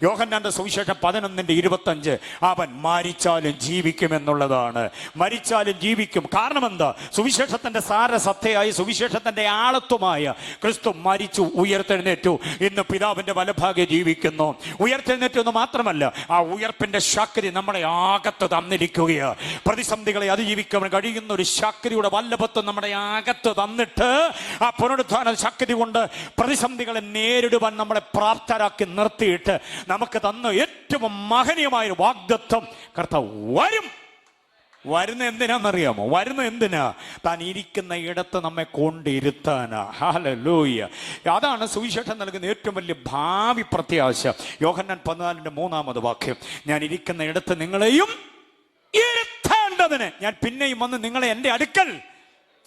യോഹന്നാന്റെ സുവിശേഷം 11:25 അവൻ മരിച്ചാലും ജീവിക്കുമെന്നുള്ളതാണ്. മരിച്ചാലും ജീവിക്കും. കാരണം എന്താ? സുവിശേഷത്തിന്റെ സാരസത്തയായി സുവിശേഷത്തിന്റെ ആളത്വമായ ക്രിസ്തു മരിച്ചു, ഉയർത്തെഴുന്നേറ്റു, ഇന്ന് പിതാവിന്റെ വലഭാഗെ ജീവിക്കുന്നു. ഉയർത്തെഴുന്നേറ്റു എന്ന് മാത്രമല്ല, ആ ഉയർപ്പിന്റെ ശക്തി നമ്മുടെ അകത്ത് തന്നിരിക്കുകയാണ്. പ്രതിസന്ധികളെ അതിജീവിക്കാൻ കഴിയുന്ന ഒരു ശക്തിയുടെ വല്ലഭത്വം നമ്മുടെ അകത്ത് തന്നിട്ട് ആ പുനരുത്ഥാന ശക്തി കൊണ്ട് പ്രതിസന്ധികളെ നേരിടുവാൻ നമ്മളെ പ്രാപ്തരാക്കി നിർത്തിയിട്ട് നമുക്ക് തന്ന ഏറ്റവും മഹനീയമായ വാഗ്ദത്തം കർത്താവ് വരുന്ന എന്തിനാണെന്നറിയാമോ? വരുന്ന എന്തിനാ? താൻ ഇരിക്കുന്ന ഇടത്ത് നമ്മെ കൊണ്ടിരുത്താനാ. ഹല്ലേലൂയ. അതാണ് സുവിശേഷം നൽകുന്ന ഏറ്റവും വലിയ ഭാവി പ്രത്യാശ. യോഹന്നാൻ 14:3 ഞാൻ ഇരിക്കുന്ന ഇടത്ത് നിങ്ങളെയും ഇരുത്തേണ്ടതിന് ഞാൻ പിന്നെയും വന്ന് നിങ്ങളെ എൻ്റെ അടുക്കൽ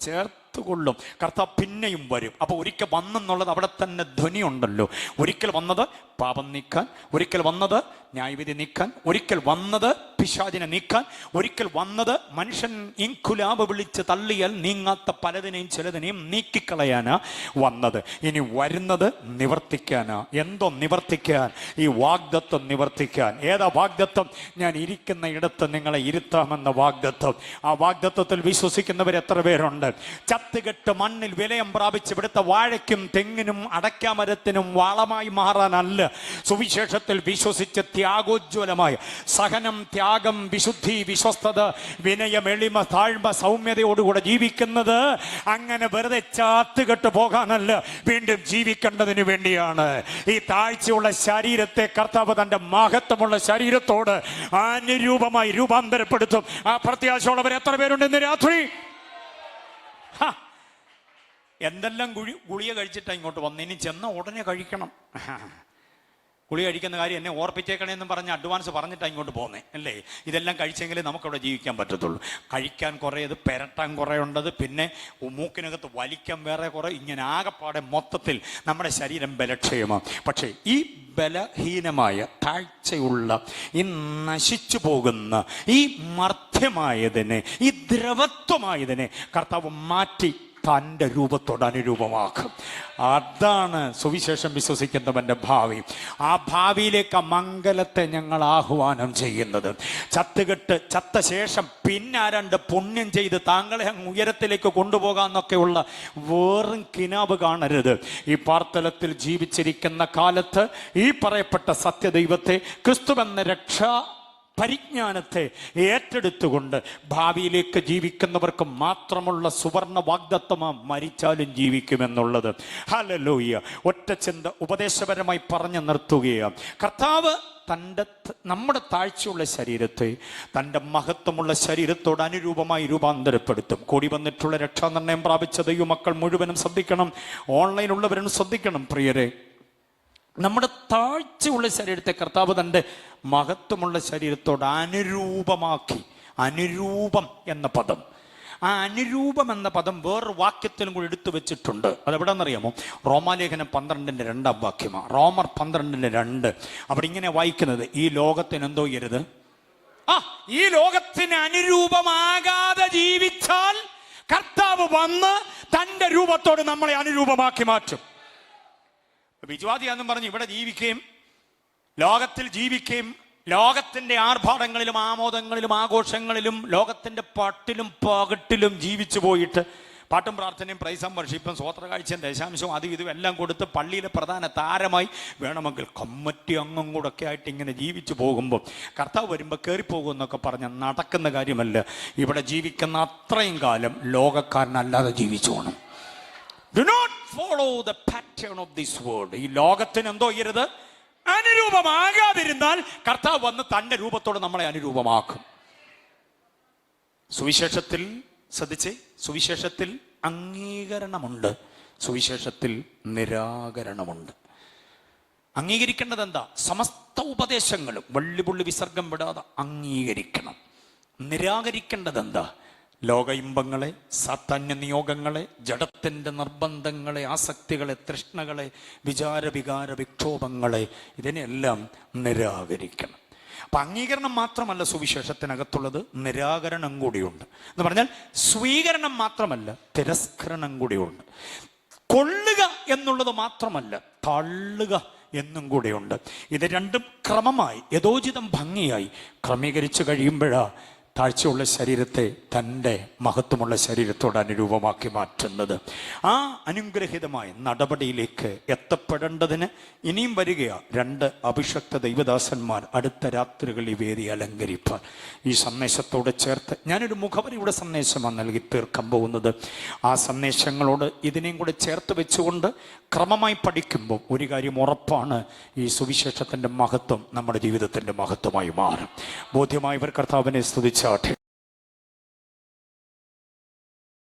ചേർത്തുകൊള്ളും. കർത്താവ് പിന്നെയും വരും. അപ്പൊ ഒരിക്കൽ വന്നെന്നുള്ളത് അവിടെ തന്നെ ധ്വനിയുണ്ടല്ലോ. ഒരിക്കൽ വന്നത് പാപം നീക്കാൻ, ഒരിക്കൽ വന്നത് ന്യായവിധി നീക്കാൻ, ഒരിക്കൽ വന്നത് പിശാചിനെ നീക്കാൻ, ഒരിക്കൽ വന്നത് മനുഷ്യൻ ഇൻകുലാബ് വിളിച്ച് തള്ളിയാൽ നീങ്ങാത്ത പലതിനെയും ചിലതിനെയും നീക്കിക്കളയാനാ വന്നത്. ഇനി വരുന്നത് നിവർത്തിക്കാനാ. എന്തോ നിവർത്തിക്കാൻ? ഈ വാഗ്ദത്വം നിവർത്തിക്കാൻ. ഏതാ വാഗ്ദത്വം? ഞാൻ ഇരിക്കുന്ന ഇടത്ത് നിങ്ങളെ ഇരുത്താമെന്ന വാഗ്ദത്വം. ആ വാഗ്ദത്വത്തിൽ വിശ്വസിക്കുന്നവർ എത്ര പേരുണ്ട്? ചത്തുകെട്ട് മണ്ണിൽ വിലയം പ്രാപിച്ച് ഇവിടുത്തെ വാഴയ്ക്കും തെങ്ങിനും അടയ്ക്കാമരത്തിനും വളമായി മാറാനല്ല, സുവിശേഷത്തിൽ വിശ്വസിച്ച് ത്യാഗോജ്വലമായ സഹനം, ത്യാഗം, വിശുദ്ധി, വിശ്വസ്തത, വിനയം, എളിമ, താഴ്മ, സൗമ്യതയോടുകൂടെ ജീവിക്കുന്നത് അങ്ങനെ വെറുതെ ചാത്തുകെട്ട് പോകാനല്ല, വീണ്ടും ജീവിക്കേണ്ടതിന് വേണ്ടിയാണ്. ഈ താഴ്ചയുള്ള ശരീരത്തെ കർത്താവ് തന്റെ മഹത്വമുള്ള ശരീരത്തോട് അനുരൂപമായി രൂപാന്തരപ്പെടുത്തും. ആ പ്രത്യാശയുള്ളവർ എത്ര പേരുണ്ട് ഇന്ന് രാത്രി? എന്തെല്ലാം ഗുളിക കഴിച്ചിട്ടാണ് ഇങ്ങോട്ട് വന്ന്. ഇനി ചെന്ന ഉടനെ കഴിക്കണം. ഗുളിക കഴിക്കുന്ന കാര്യം എന്നെ ഓർപ്പിച്ചേക്കണേന്നും പറഞ്ഞ് അഡ്വാൻസ് പറഞ്ഞിട്ടാണ് ഇങ്ങോട്ട് പോകുന്നേ അല്ലേ? ഇതെല്ലാം കഴിച്ചെങ്കിലേ നമുക്കവിടെ ജീവിക്കാൻ പറ്റത്തുള്ളൂ. കഴിക്കാൻ കുറേ, ഇത് പെരട്ടാൻ കുറേ ഉണ്ടത്, പിന്നെ മൂക്കിനകത്ത് വലിക്കാൻ വേറെ കുറേ, ഇങ്ങനെ ആകെപ്പാടെ മൊത്തത്തിൽ നമ്മുടെ ശരീരം ബലക്ഷയമാണ്. പക്ഷേ ഈ ബലഹീനമായ താഴ്ചയുള്ള ഈ നശിച്ചു പോകുന്ന ഈ മർത്യമായതിനെ, ഈ ദ്രവത്വമായതിനെ കർത്താവ് മാറ്റി തൻ്റെ രൂപത്തോട് അനുരൂപമാക്കും. അതാണ് സുവിശേഷം വിശ്വസിക്കുന്നവന്റെ ഭാവി. ആ ഭാവിയിലേക്ക് ആ മംഗലത്തെ ഞങ്ങൾ ആഹ്വാനം ചെയ്യുന്നത്. ചത്ത ശേഷം പിന്നാരണ്ട് പുണ്യം ചെയ്ത് താങ്കളെ അങ്ങ് ഉയരത്തിലേക്ക് കൊണ്ടുപോകാന്നൊക്കെയുള്ള വേറും കിനാവ് കാണരുത്. ഈ പാർത്തലത്തിൽ ജീവിച്ചിരിക്കുന്ന കാലത്ത് ഈ പറയപ്പെട്ട സത്യദൈവത്തെ, ക്രിസ്തുവെന്ന രക്ഷാ പരിജ്ഞാനത്തെ ഏറ്റെടുത്തുകൊണ്ട് ഭാവിയിലേക്ക് ജീവിക്കുന്നവർക്ക് മാത്രമുള്ള സുവർണ വാഗ്ദത്തമാ മരിച്ചാലും ജീവിക്കുമെന്നുള്ളത്. ഹല്ലേലൂയ. ഒറ്റ ചിന്ത ഉപദേശപരമായി പറഞ്ഞു നിർത്തുകയാണ്. കർത്താവ് നമ്മുടെ താഴ്ചയുള്ള ശരീരത്തെ തൻ്റെ മഹത്വമുള്ള ശരീരത്തോട് അനുരൂപമായി രൂപാന്തരപ്പെടുത്തും. കൂടി വന്നിട്ടുള്ള രക്ഷാനിർണയം പ്രാപിച്ച ദൈവമക്കൾ മുഴുവനും ശ്രദ്ധിക്കണം, ഓൺലൈനുള്ളവരും ശ്രദ്ധിക്കണം. പ്രിയരെ, നമ്മുടെ താഴ്ചയുള്ള ശരീരത്തെ കർത്താവ് തൻ്റെ മഹത്വമുള്ള ശരീരത്തോട് അനുരൂപമാക്കി. അനുരൂപം എന്ന പദം, ആ അനുരൂപം എന്ന പദം വേറൊരു വാക്യത്തിലും കൂടി എടുത്തു വെച്ചിട്ടുണ്ട്. അതെവിടെന്നറിയാമോ? റോമാലേഖനം 12:2 റോമർ 12:2. അവിടെ ഇങ്ങനെ വായിക്കുന്നത്, ഈ ലോകത്തിന് എന്തോ ചെയ്യരുത്, ഈ ലോകത്തിന് അനുരൂപമാകാതെ ജീവിച്ചാൽ കർത്താവ് വന്ന് തൻ്റെ രൂപത്തോട് നമ്മളെ അനുരൂപമാക്കി മാറ്റും. വിശ്വാസിയാണെന്നും പറഞ്ഞ് ഇവിടെ ജീവിക്കുകയും ലോകത്തിൽ ജീവിക്കുകയും ലോകത്തിന്റെ ആർഭാടങ്ങളിലും ആമോദങ്ങളിലും ആഘോഷങ്ങളിലും ലോകത്തിന്റെ പട്ടിലും പകട്ടിലും ജീവിച്ചു പോയിട്ട് പാട്ടും പ്രാർത്ഥനയും പ്രൈസും വർഷിപ്പും സ്വോത്രകാഴ്ചയും ദശാംശവും അതും ഇതും എല്ലാം കൊടുത്ത് പള്ളിയിലെ പ്രധാന താരമായി വേണമെങ്കിൽ കമ്മിറ്റി അംഗം കൂടെ ഒക്കെ ആയിട്ട് ഇങ്ങനെ ജീവിച്ചു പോകുമ്പോൾ കർത്താവ് വരുമ്പോൾ കയറിപ്പോകുമെന്നൊക്കെ പറഞ്ഞ് നടക്കുന്ന കാര്യമല്ല. ഇവിടെ ജീവിക്കുന്ന അത്രയും കാലം ലോകക്കാരനല്ലാതെ ജീവിച്ചു പോകണം. Do not follow the pattern of this world. ഈ ലോകത്തിന് എന്തോ ചെയ്യരുത്, അനുരൂപമാകാതിരുന്നാൽ കർത്താവ് വന്ന് തൻ്റെ രൂപത്തോട് നമ്മളെ അനുരൂപമാക്കും. സുവിശേഷത്തിൽ ശ്രദ്ധിച്ചേ, സുവിശേഷത്തിൽ അംഗീകരണമുണ്ട്, സുവിശേഷത്തിൽ നിരാകരണമുണ്ട്. അംഗീകരിക്കേണ്ടത് എന്താ? സമസ്ത ഉപദേശങ്ങളും വള്ളിപുള്ളി വിസർഗം വിടാതെ അംഗീകരിക്കണം. നിരാകരിക്കേണ്ടത് എന്താ? ലോക ഇമ്പങ്ങളെ, സാത്താന്യ നിയോഗങ്ങളെ, ജഡത്തിൻ്റെ നിർബന്ധങ്ങളെ, ആസക്തികളെ, തൃഷ്ണകളെ, വിചാരവികാര വിക്ഷോഭങ്ങളെ, ഇതിനെല്ലാം നിരാകരിക്കണം. അപ്പം അംഗീകരണം മാത്രമല്ല സുവിശേഷത്തിനകത്തുള്ളത്, നിരാകരണം കൂടിയുണ്ട്. എന്ന് പറഞ്ഞാൽ സ്വീകരണം മാത്രമല്ല, തിരസ്കരണം കൂടിയുണ്ട്. കൊള്ളുക എന്നുള്ളത് മാത്രമല്ല, തള്ളുക എന്നും കൂടെയുണ്ട്. ഇത് രണ്ടും ക്രമമായി യഥോചിതം ഭംഗിയായി ക്രമീകരിച്ചു കഴിയുമ്പോഴാ താഴ്ചയുള്ള ശരീരത്തെ തൻ്റെ മഹത്വമുള്ള ശരീരത്തോട് അനുരൂപമാക്കി മാറ്റുന്നത്. ആ അനുഗ്രഹീതമായ നടപടിയിലേക്ക് എത്തപ്പെടേണ്ടതിന് ഇനിയും വരികയാണ് 2 അഭിഷക്ത ദൈവദാസന്മാർ അടുത്ത രാത്രികളിൽ വേദി അലങ്കരിപ്പാൻ. ഈ സന്ദേശത്തോട് ചേർത്ത് ഞാനൊരു മുഖവരിയുടെ സന്ദേശമാണ് നൽകി തീർക്കാൻ പോകുന്നത്. ആ സന്ദേശങ്ങളോട് ഇതിനെയും കൂടെ ചേർത്ത് വെച്ചുകൊണ്ട് ക്രമമായി പഠിക്കുമ്പോൾ ഒരു കാര്യം ഉറപ്പാണ്, ഈ സുവിശേഷത്തിൻ്റെ മഹത്വം നമ്മുടെ ജീവിതത്തിൻ്റെ മഹത്വമായി മാറും. ബോധ്യമായവർ കർത്താവിനെ സ്തുതിച്ചാട്ടെ.